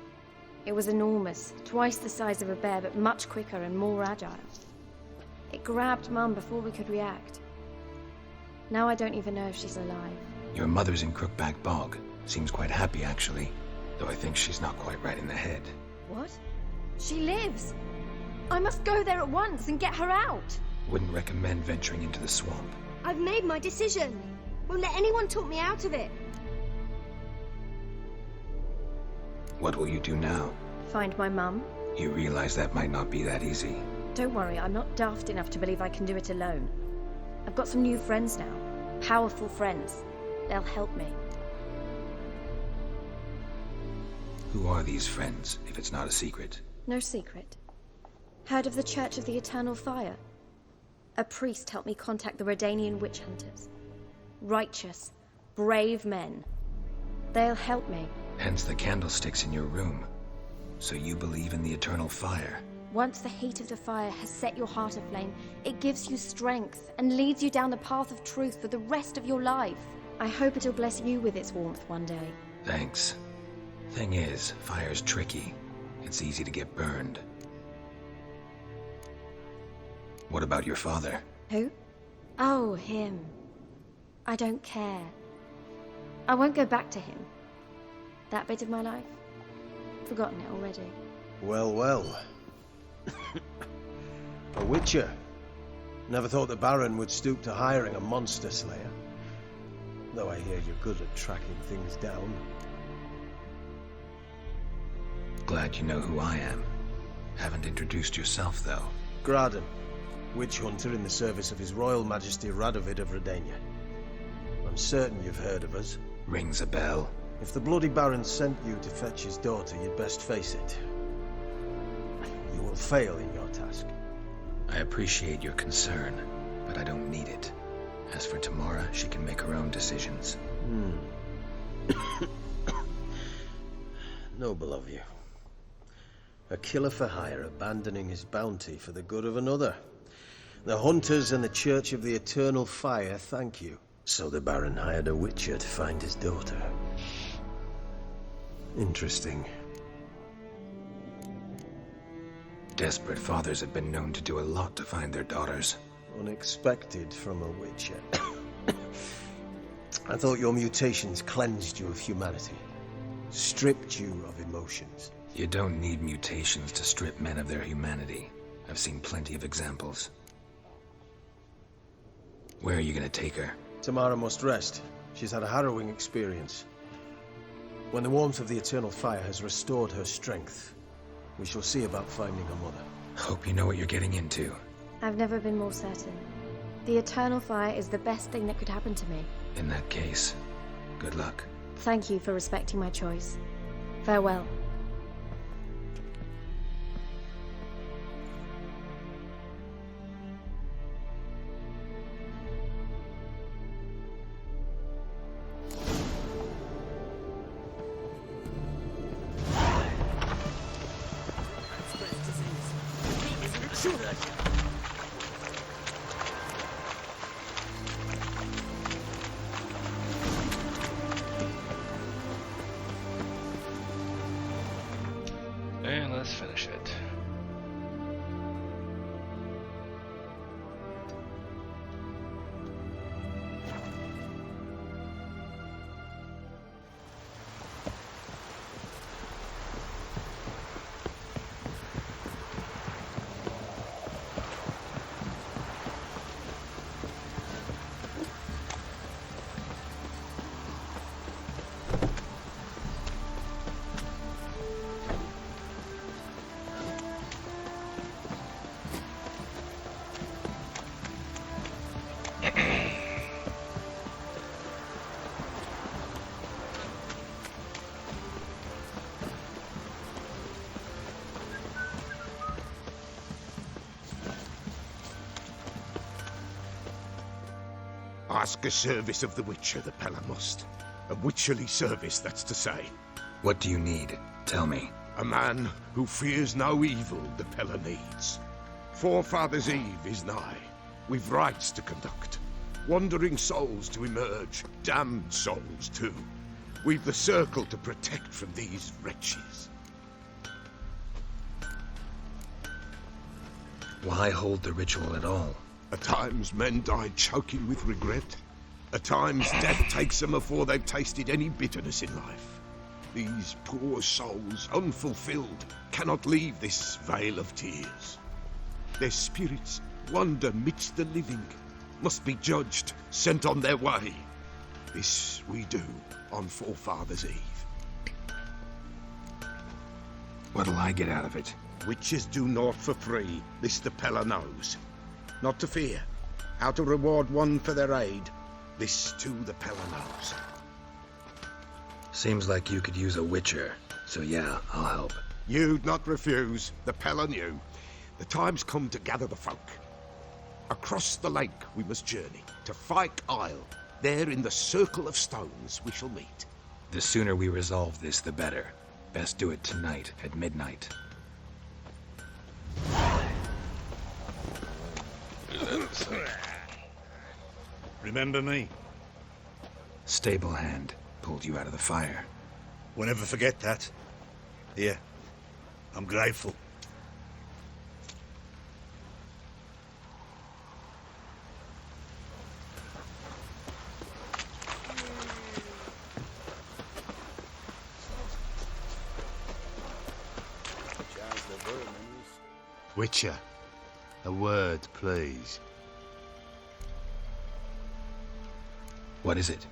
It was enormous, twice the size of a bear, but much quicker and more agile. It grabbed Mum before we could react. Now I don't even know if she's alive. Your mother's in Crookback Bog. Seems quite happy, actually. Though I think she's not quite right in the head. What? She lives! I must go there at once and get her out! Wouldn't recommend venturing into the swamp. I've made my decision. Won't let anyone talk me out of it. What will you do now? Find my mum. You realize that might not be that easy. Don't worry, I'm not daft enough to believe I can do it alone. I've got some new friends now. Powerful friends. They'll help me. Who are these friends, if it's not a secret? No secret. Heard of the Church of the Eternal Fire? A priest helped me contact the Redanian witch hunters. Righteous, brave men. They'll help me. Hence the candlesticks in your room. So you believe in the eternal fire? Once the heat of the fire has set your heart aflame, it gives you strength and leads you down the path of truth for the rest of your life. I hope it'll bless you with its warmth one day. Thanks. Thing is, fire's tricky. It's easy to get burned. What about your father? Who? Oh, him. I don't care. I won't go back to him. That bit of my life? Forgotten it already. Well, well. A witcher. Never thought the Baron would stoop to hiring a monster slayer. Though I hear you're good at tracking things down. Glad you know who I am. Haven't introduced yourself, though. Graden, witch hunter in the service of His Royal Majesty Radovid of Redania. I'm certain you've heard of us. Rings a bell. If the bloody Baron sent you to fetch his daughter, you'd best face it. You will fail in your task. I appreciate your concern, but I don't need it. As for Tamara, she can make her own decisions. Noble of you. A killer for hire abandoning his bounty for the good of another. The hunters and the Church of the Eternal Fire thank you. So the Baron hired a witcher to find his daughter. Interesting. Desperate fathers have been known to do a lot to find their daughters. Unexpected from a witcher. I thought your mutations cleansed you of humanity. Stripped you of emotions. You don't need mutations to strip men of their humanity. I've seen plenty of examples. Where are you gonna take her? Tamara must rest. She's had a harrowing experience. When the warmth of the Eternal Fire has restored her strength, we shall see about finding her mother. Hope you know what you're getting into. I've never been more certain. The Eternal Fire is the best thing that could happen to me. In that case, good luck. Thank you for respecting my choice. Farewell. Shoot us! And let's finish it. Ask a service of the Witcher, the Peller must. A witcherly service, that's to say. What do you need? Tell me. A man who fears no evil the Peller needs. Forefathers' Eve is nigh. We've rites to conduct. Wandering souls to emerge. Damned souls, too. We've the circle to protect from these wretches. Why hold the ritual at all? At times men die choking with regret. At times death takes them before they've tasted any bitterness in life. These poor souls, unfulfilled, cannot leave this vale of tears. Their spirits wander midst the living, must be judged, sent on their way. This we do on Forefathers' Eve. What'll I get out of it? Witches do naught for free, this the Peller knows. Not to fear, how to reward one for their aid, this too the Peller knows. Seems like you could use a witcher, so yeah, I'll help. You'd not refuse, the Peller knew. The time's come to gather the folk. Across the lake we must journey, to Fyke Isle. There in the circle of stones we shall meet. The sooner we resolve this, the better. Best do it tonight, at midnight. Remember me? Stable hand pulled you out of the fire. We'll never forget that. Here, I'm grateful. Witcher, a word, please. What is it?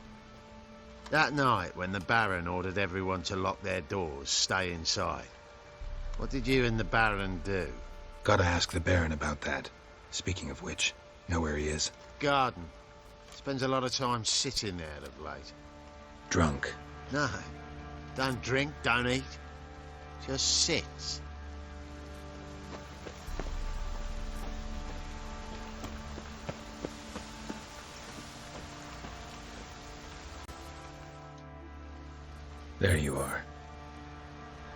That night when the Baron ordered everyone to lock their doors, stay inside. What did you and the Baron do? Gotta ask the Baron about that. Speaking of which, know where he is? Garden. Spends a lot of time sitting there of late. Drunk. No. Don't drink, don't eat. Just sits. There you are.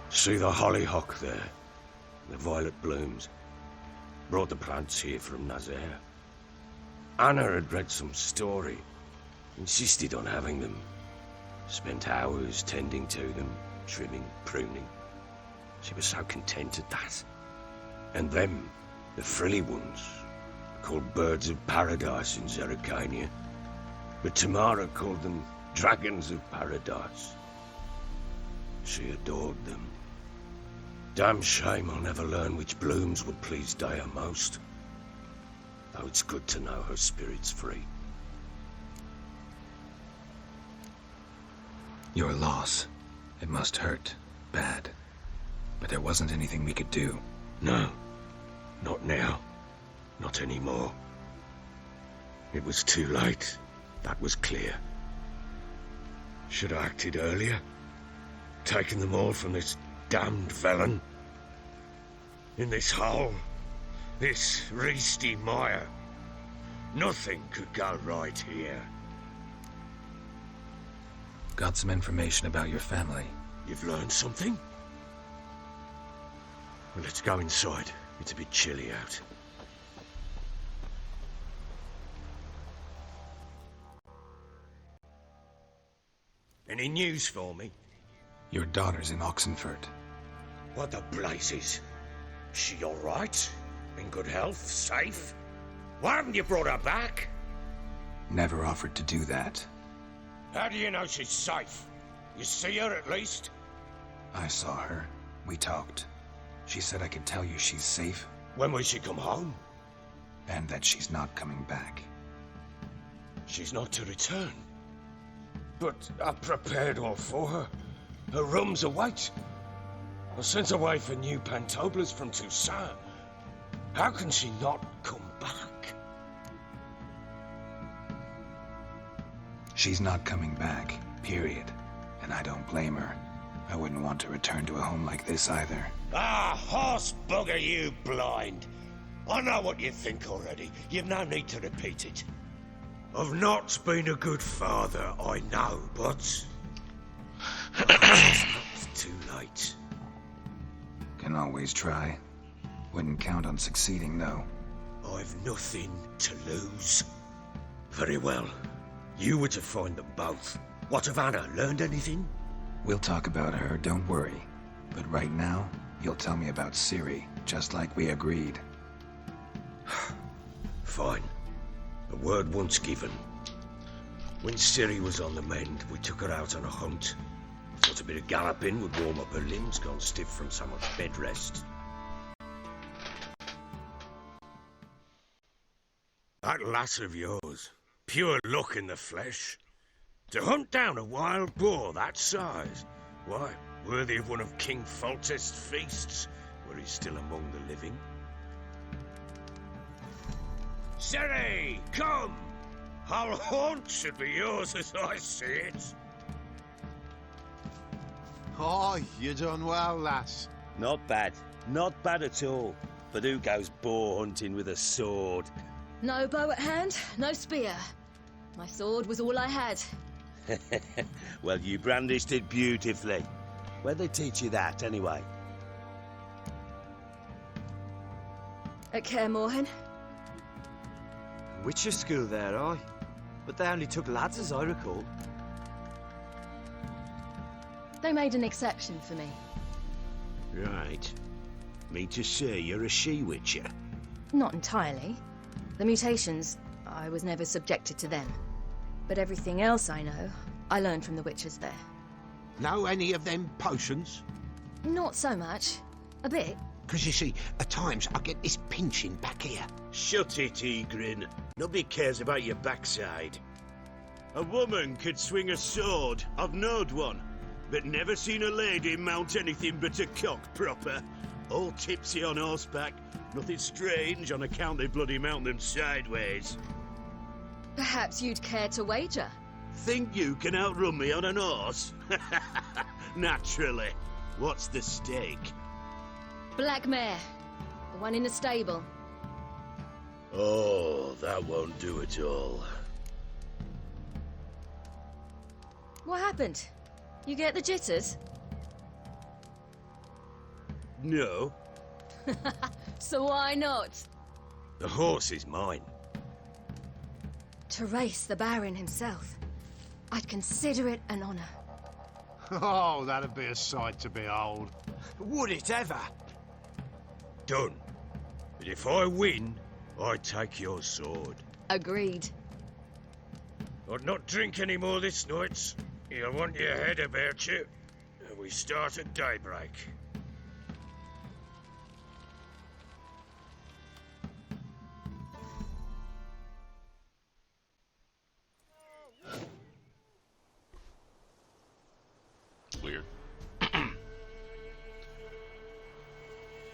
See the hollyhock there? The violet blooms. Brought the plants here from Nazaire. Anna had read some story. Insisted on having them. Spent hours tending to them, trimming, pruning. She was so content at that. And them, the frilly ones, called birds of paradise in Zerrikania. But Tamara called them dragons of paradise. She adored them. Damn shame I'll never learn which blooms would please Dea most. Though it's good to know her spirit's free. Your loss. It must hurt. Bad. But there wasn't anything we could do. No. Not now. Not anymore. It was too late. That was clear. Should have acted earlier. Taken them all from this damned felon. In this hole. This reesty mire. Nothing could go right here. Got some information about your family. You've learned something? Well, let's go inside. It's a bit chilly out. Any news for me? Your daughter's in Oxenford. What the blazes? She all right? In good health? Safe? Why haven't you brought her back? Never offered to do that. How do you know she's safe? You see her at least? I saw her. We talked. She said I could tell you she's safe. When will she come home? And that she's not coming back. She's not to return. But I prepared all for her. Her room's await. I sent away for new pantoblas from Toussaint. How can she not come back? She's not coming back, period. And I don't blame her. I wouldn't want to return to a home like this either. Ah, horse bugger you, blind. I know what you think already. You've no need to repeat it. I've not been a good father, I know, but... it's too late. Can always try. Wouldn't count on succeeding, though. I've nothing to lose. Very well. You were to find them both. What of Anna? Learned anything? We'll talk about her, don't worry. But right now, you'll tell me about Ciri, just like we agreed. Fine. A word once given. When Ciri was on the mend, we took her out on a hunt. Thought a bit of galloping would warm up her limbs, gone stiff from so much bed rest. That lass of yours, pure luck in the flesh. To hunt down a wild boar that size, why, worthy of one of King Foltest's feasts, where he's still among the living. Ciri, come! Our haunt should be yours as I see it. Oh, you done well, lass. Not bad. Not bad at all. But who goes boar hunting with a sword? No bow at hand, no spear. My sword was all I had. Well, you brandished it beautifully. Where'd they teach you that, anyway? At Kaer Morhen. Witcher school there, aye. But they only took lads, as I recall. They made an exception for me. Right. Mean to say you're a she-witcher? Not entirely. The mutations, I was never subjected to them. But everything else I know, I learned from the witches there. Know any of them potions? Not so much. A bit. Because you see, at times I get this pinching back here. Shut it, Egrin. Nobody cares about your backside. A woman could swing a sword. I've knowed one. But never seen a lady mount anything but a cock proper. All tipsy on horseback. Nothing strange on account they bloody mount them sideways. Perhaps you'd care to wager? Think you can outrun me on an horse? Naturally. What's the stake? Black mare. The one in the stable. Oh, that won't do at all. What happened? You get the jitters? No. So why not? The horse is mine. To race the Baron himself. I'd consider it an honor. Oh, that'd be a sight to behold. Would it ever? Done. But if I win, I take your sword. Agreed. I'd not drink any more this night. You'll want your head about you. And we start at daybreak. Weird.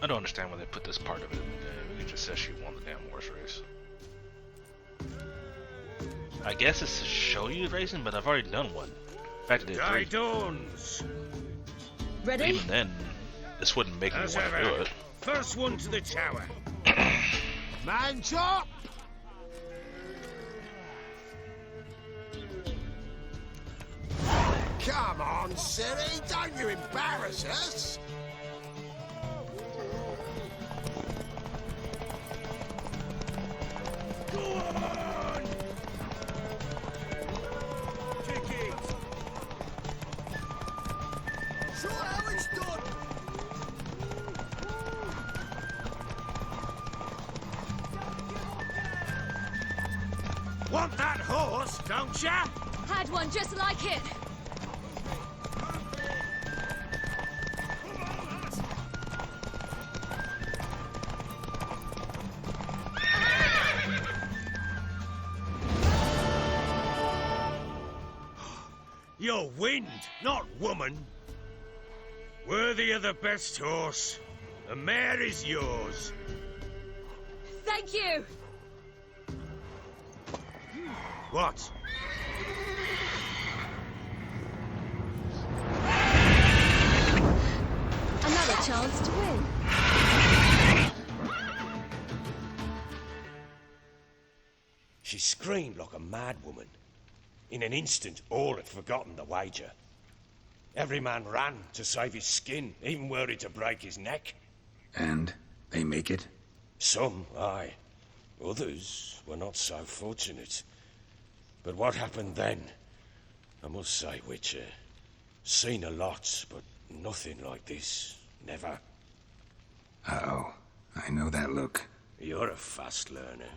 I don't understand why they put this part of it in the game. It just says she won the damn horse race. I guess it's to show you racing, but I've already done one. In fact, I did Day 3. dawns. Ready? Even then, this wouldn't make me want As to ever. do it. First one to the tower. Man chop! Come on, Ciri, don't you embarrass us! Show how it's done! Want that horse, don't ya? Had one just like it. You're wind, not woman. Worthy of the best horse. The mare is yours. Thank you. What? Another chance to win. She screamed like a mad woman. In an instant, all had forgotten the wager. Every man ran to save his skin, even were it to break his neck. And they make it? Some, aye. Others were not so fortunate. But what happened then? I must say, Witcher, seen a lot, but nothing like this. Never. Uh-oh. I know that look. You're a fast learner.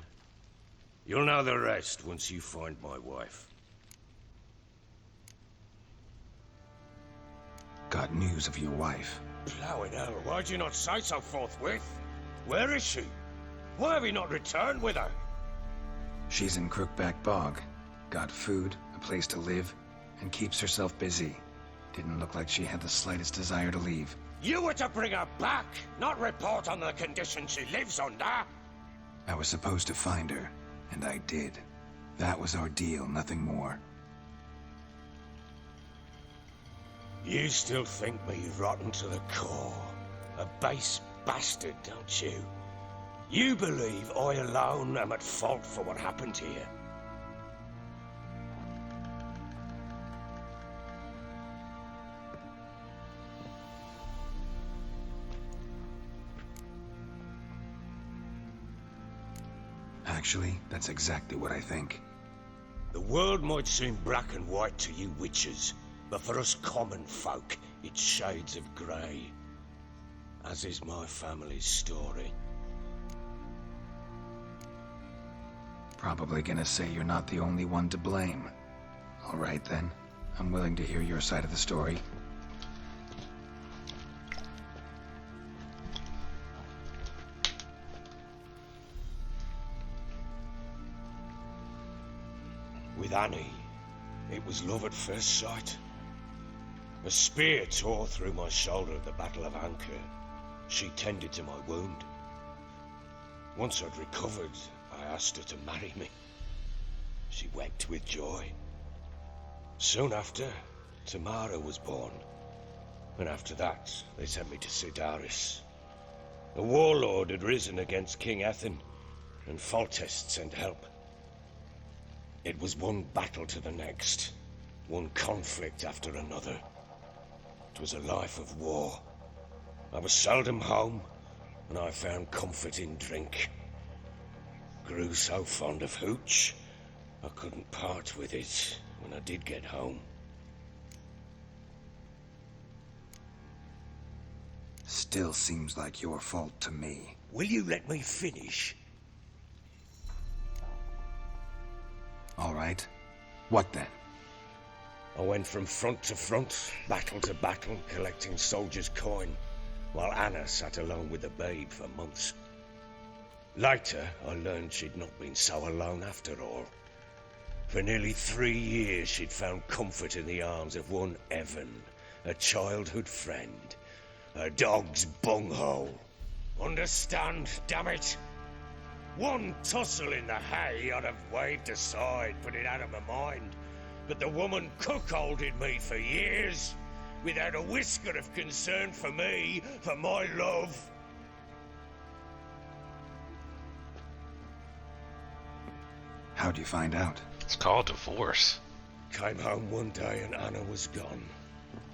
You'll know the rest once you find my wife. Got news of your wife. Plowing hell, why'd you not say so forthwith? Where is she? Why have you not returned with her? She's in Crookback Bog. Got food, a place to live, and keeps herself busy. Didn't look like she had the slightest desire to leave. You were to bring her back, not report on the conditions she lives under. I was supposed to find her, and I did. That was our deal, nothing more. You still think me rotten to the core. A base bastard, don't you? You believe I alone am at fault for what happened here. Actually, that's exactly what I think. The world might seem black and white to you witches, but for us common folk, it's shades of grey. As is my family's story. Probably gonna say you're not the only one to blame. All right then. I'm willing to hear your side of the story. With Annie, it was love at first sight. A spear tore through my shoulder at the Battle of Anchor. She tended to my wound. Once I'd recovered, I asked her to marry me. She wept with joy. Soon after, Tamara was born. And after that, they sent me to Sidaris. A warlord had risen against King Ethan, and Foltest sent help. It was one battle to the next, one conflict after another. It was a life of war. I was seldom home, and I found comfort in drink. Grew so fond of hooch, I couldn't part with it when I did get home. Still seems like your fault to me. Will you let me finish? All right. What then? I went from front to front, battle to battle, collecting soldiers' coin, while Anna sat alone with the babe for months. Later, I learned she'd not been so alone after all. For nearly 3 years, she'd found comfort in the arms of one Evan, a childhood friend. A dog's bunghole. Understand, damn it? One tussle in the hay I'd have waved aside, put it out of my mind. But the woman cuckolded me for years, without a whisker of concern for me, for my love. How'd you find out? It's called divorce. Came home one day and Anna was gone.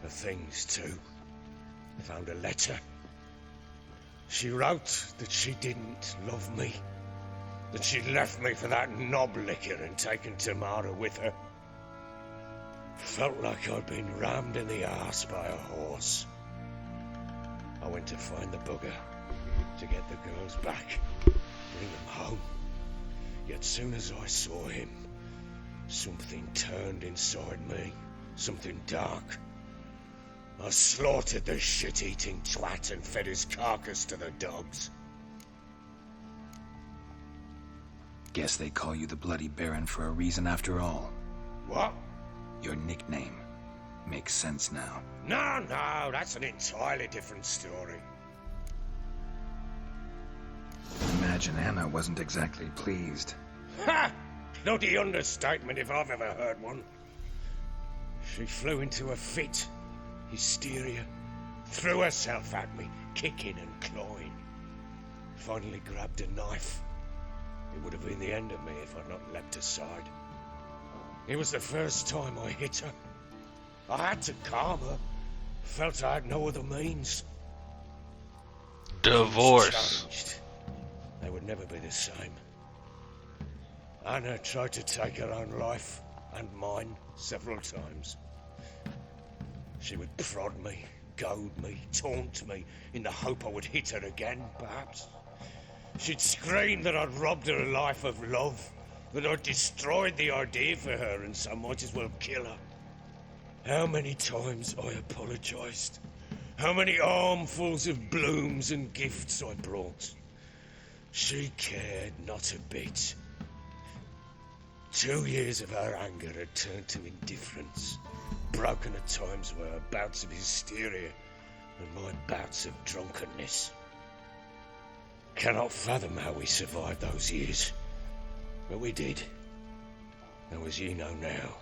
Her things too. Found a letter. She wrote that she didn't love me. That she'd left me for that knob licker and taken Tamara with her. Felt like I'd been rammed in the arse by a horse. I went to find the bugger, to get the girls back, bring them home. Yet soon as I saw him, something turned inside me, something dark. I slaughtered the shit-eating twat and fed his carcass to the dogs. Guess they call you the Bloody Baron for a reason after all. What? Your nickname. Makes sense now. No, that's an entirely different story. Imagine Anna wasn't exactly pleased. Ha! Bloody understatement if I've ever heard one. She flew into a fit, hysteria, threw herself at me, kicking and clawing. Finally grabbed a knife. It would have been the end of me if I'd not leapt aside. It was the first time I hit her. I had to calm her. Felt I had no other means. Divorce. Changed. They would never be the same. Anna tried to take her own life, and mine, several times. She would prod me, goad me, taunt me, in the hope I would hit her again, perhaps. She'd scream that I'd robbed her life of love, that I'd destroyed the idea for her, and so might as well kill her. How many times I apologized. How many armfuls of blooms and gifts I brought. She cared not a bit. 2 years of her anger had turned to indifference, broken at times by her bouts of hysteria and my bouts of drunkenness. Cannot fathom how we survived those years, but we did. Though as you know now,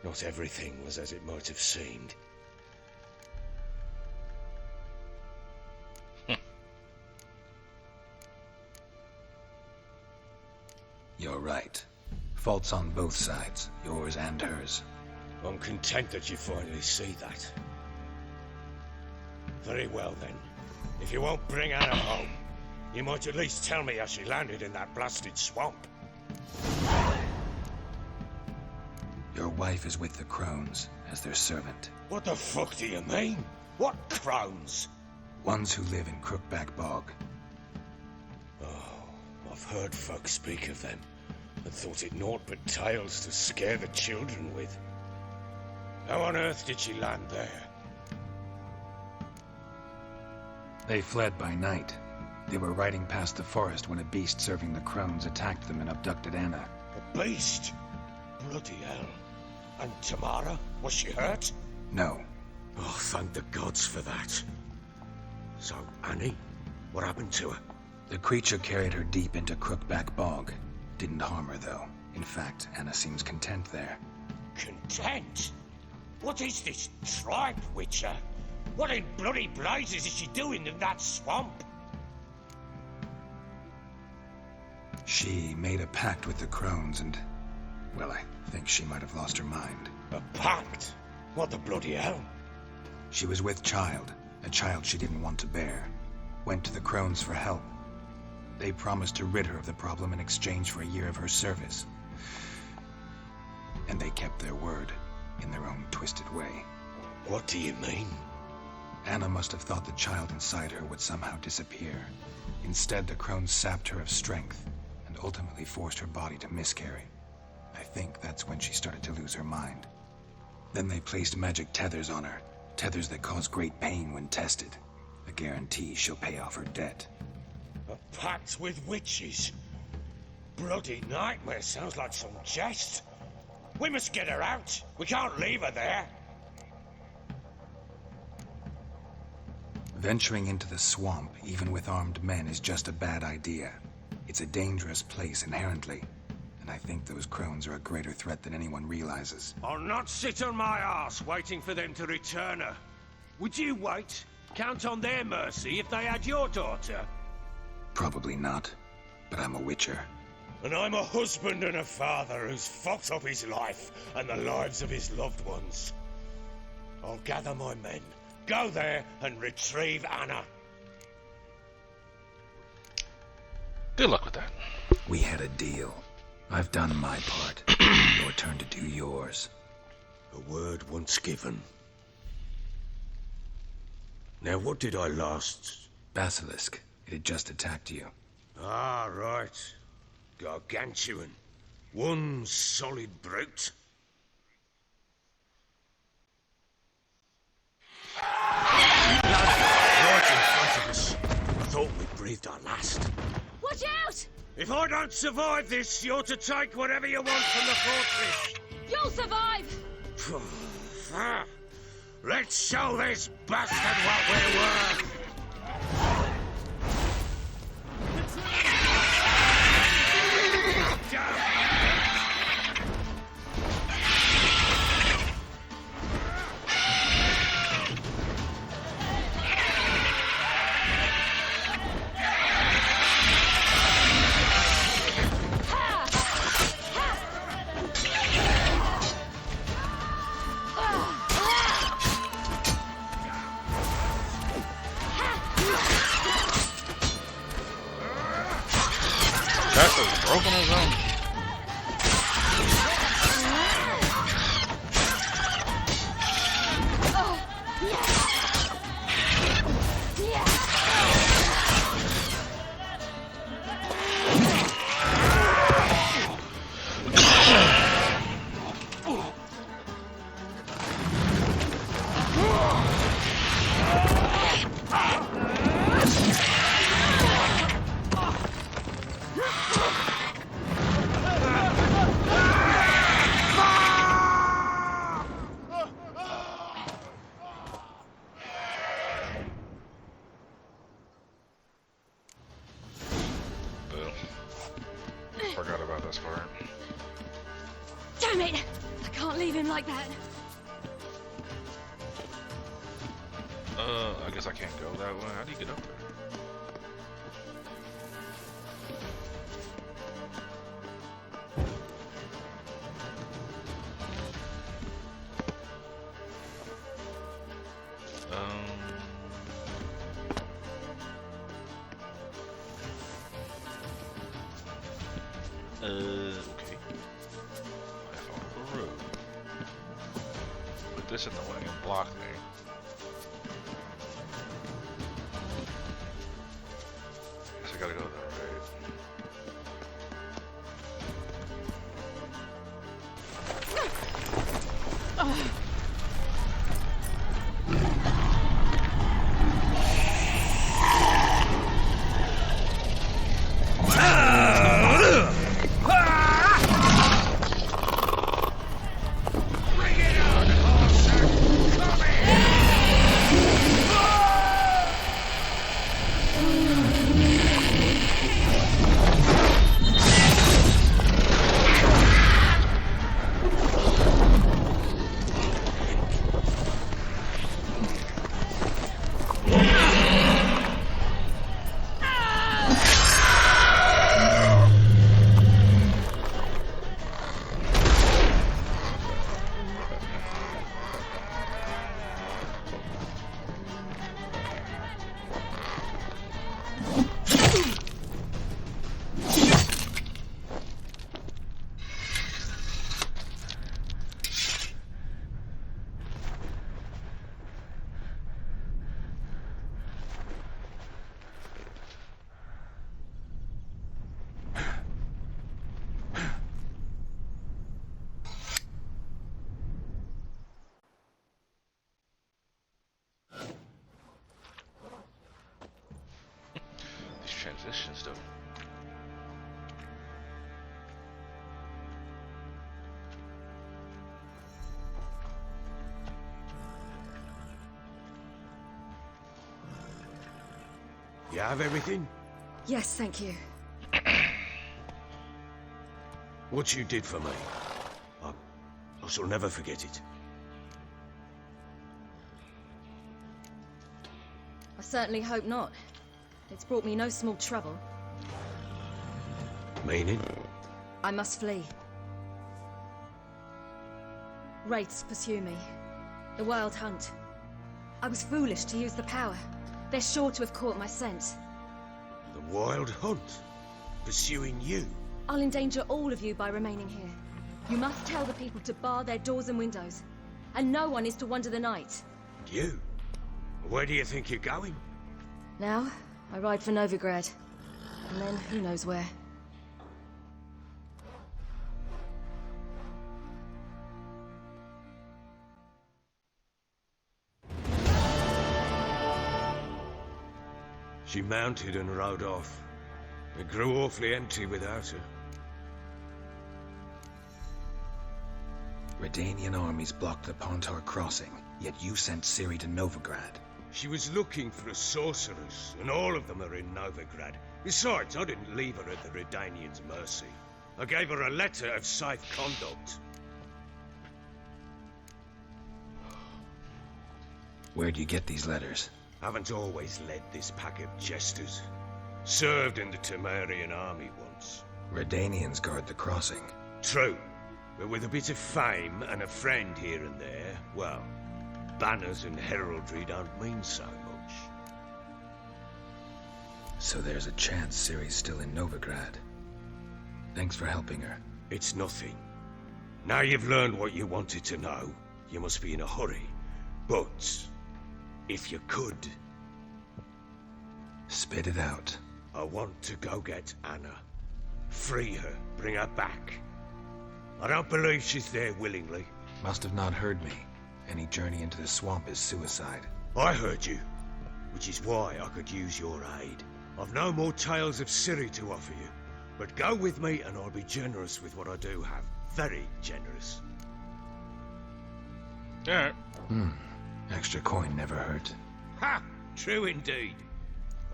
not everything was as it might have seemed. You're right. Faults on both sides, yours and hers. I'm content that you finally see that. Very well then. If you won't bring Anna home, you might at least tell me how she landed in that blasted swamp. Your wife is with the Crones as their servant. What the fuck do you mean? What Crones? Ones who live in Crookback Bog. Oh, I've heard folk speak of them, and thought it naught but tales to scare the children with. How on earth did she land there? They fled by night. They were riding past the forest when a beast serving the Crones attacked them and abducted Anna. A beast? Bloody hell. And Tamara? Was she hurt? No. Oh, thank the gods for that. So, Annie? What happened to her? The creature carried her deep into Crookback Bog. Didn't harm her, though. In fact, Anna seems content there. Content? What is this tripe, Witcher? What in bloody blazes is she doing in that swamp? She made a pact with the Crones and... well, I think she might have lost her mind. A pact? What the bloody hell? She was with child, a child she didn't want to bear. Went to the Crones for help. They promised to rid her of the problem in exchange for a year of her service. And they kept their word, in their own twisted way. What do you mean? Anna must have thought the child inside her would somehow disappear. Instead, the Crones sapped her of strength, and ultimately forced her body to miscarry. I think that's when she started to lose her mind. Then they placed magic tethers on her, tethers that cause great pain when tested. A guarantee she'll pay off her debt. A pact with witches? Bloody nightmare, sounds like some jest. We must get her out. We can't leave her there. Venturing into the swamp, even with armed men, is just a bad idea. It's a dangerous place inherently, and I think those Crones are a greater threat than anyone realizes. I'll not sit on my ass waiting for them to return her. Would you wait? Count on their mercy if they had your daughter? Probably not, but I'm a witcher. And I'm a husband and a father who's fucked up his life and the lives of his loved ones. I'll gather my men, go there and retrieve Anna. Good luck with that. We had a deal. I've done my part. Your turn to do yours. A word once given. Now, what did I last... Basilisk. It had just attacked you. Ah, right. Gargantuan. One solid brute. Right in front of us. Thought we breathed our last. Watch out! If I don't survive this, you're to take whatever you want from the fortress. You'll survive! Let's show this bastard what we're worth. Castle's broken his own. Forgot about this part. Damn it! I can't leave him like that. I guess I can't go that way. How do you get up there? Okay. I found a road. Put this in the way and block me. Guess I gotta go that right. Transitions though. You have everything? Yes, thank you. What you did for me, I shall never forget it. I certainly hope not. It's brought me no small trouble. Meaning? I must flee. Wraiths pursue me. The Wild Hunt. I was foolish to use the power. They're sure to have caught my scent. The Wild Hunt? Pursuing you? I'll endanger all of you by remaining here. You must tell the people to bar their doors and windows. and no one is to wander the night. You? Where do you think you're going? Now, I ride for Novigrad. And then, who knows where. She mounted and rode off. It grew awfully empty without her. Redanian armies blocked the Pontar crossing, yet you sent Ciri to Novigrad. She was looking for a sorceress, and all of them are in Novigrad. Besides, I didn't leave her at the Redanians' mercy. I gave her a letter of safe conduct. Where'd you get these letters? Haven't always led this pack of jesters. Served in the Temerian army once. Redanians guard the crossing. True, but with a bit of fame and a friend here and there, well, banners and heraldry don't mean so much. So there's a chance Ciri's still in Novigrad. Thanks for helping her. It's nothing. Now you've learned what you wanted to know, you must be in a hurry. But, if you could... Spit it out. I want to go get Anna. Free her, bring her back. I don't believe she's there willingly. Must have not heard me. Any journey into the swamp is suicide. I heard you, which is why I could use your aid. I've no more tales of Ciri to offer you, but go with me and I'll be generous with what I do have. Very generous. Alright. Extra coin never hurt. Ha! True indeed.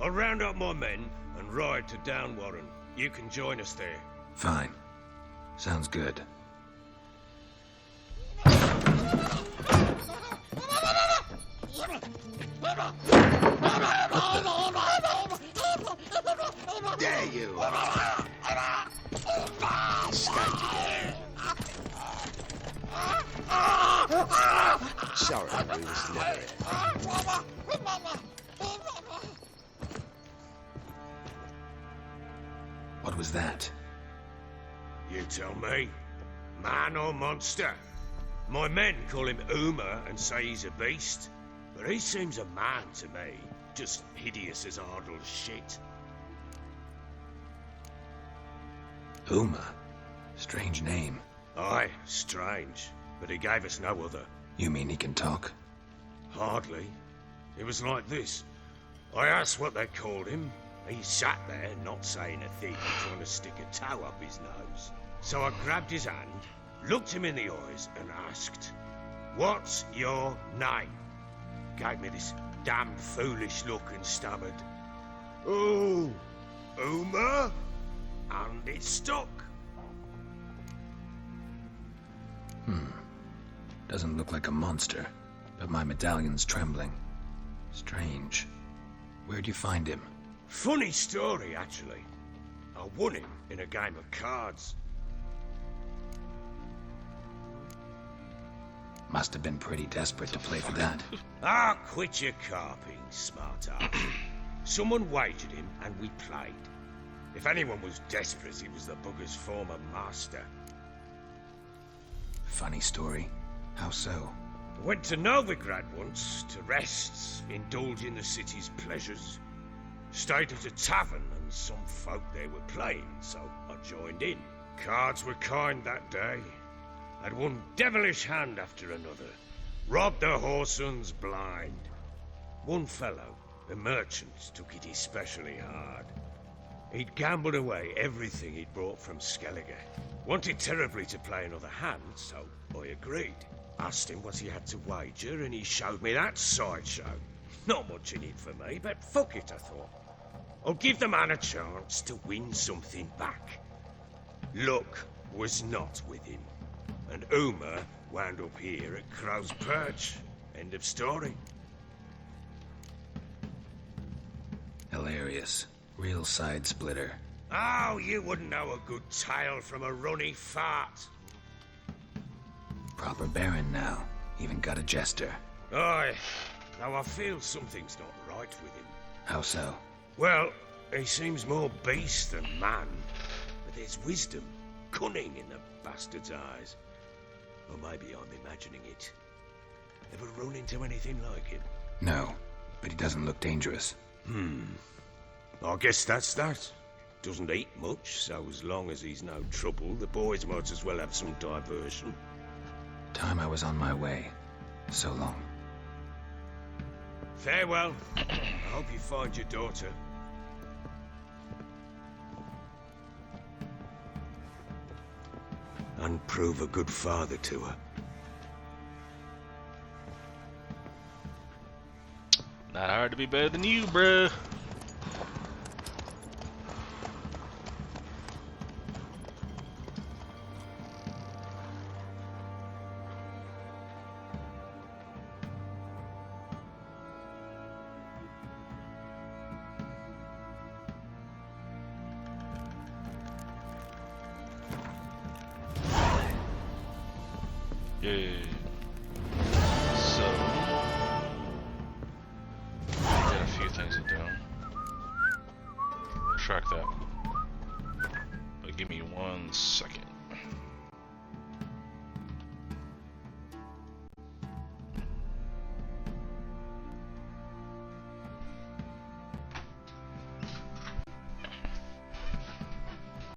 I'll round up my men and ride to Downwarren. You can join us there. Fine. Sounds good. There you are. Sorry, we was never here. What was that? You tell me. Man or monster? My men call him Uma and say he's a beast, but he seems a man to me. Just hideous as Ardle's shit. Uma? Strange name. Aye, strange. But he gave us no other. You mean he can talk? Hardly. It was like this. I asked what they called him. He sat there, not saying a thing, trying to stick a toe up his nose. So I grabbed his hand, looked him in the eyes, and asked, "What's your name?" Gave me this damn foolish look and stammered, "Oh, Uma?" And it stuck. Doesn't look like a monster, but my medallion's trembling. Strange. Where'd you find him? Funny story, actually. I won him in a game of cards. Must have been pretty desperate to play for that. Ah, quit your carping, smart ass. Someone wagered him, and we played. If anyone was desperate, he was the bugger's former master. Funny story. How so? Went to Novigrad once, to rest, indulge in the city's pleasures. Stayed at a tavern, and some folk there were playing, so I joined in. Cards were kind that day. Had one devilish hand after another. Robbed the whoresons blind. One fellow, a merchant, took it especially hard. He'd gambled away everything he'd brought from Skellige. Wanted terribly to play another hand, so I agreed. Asked him what he had to wager, and he showed me that sideshow. Not much in it for me, but fuck it, I thought. I'll give the man a chance to win something back. Luck was not with him, and Uma wound up here at Crow's Perch. End of story. Hilarious. Real side splitter. Oh, you wouldn't know a good tale from a runny fart. Proper baron now. Even got a jester. Aye, though I feel something's not right with him. How so? Well, he seems more beast than man. But there's wisdom, cunning in the bastard's eyes. Or maybe I'm imagining it. Ever run into anything like him? No, but he doesn't look dangerous. I guess that's that. Doesn't eat much, so as long as he's no trouble, the boys might as well have some diversion. Time I was on my way. So long. Farewell. I hope you find your daughter. And prove a good father to her. Not hard to be better than you, bruh. Yeah. So, got a few things to do. Track that. But give me 1 second.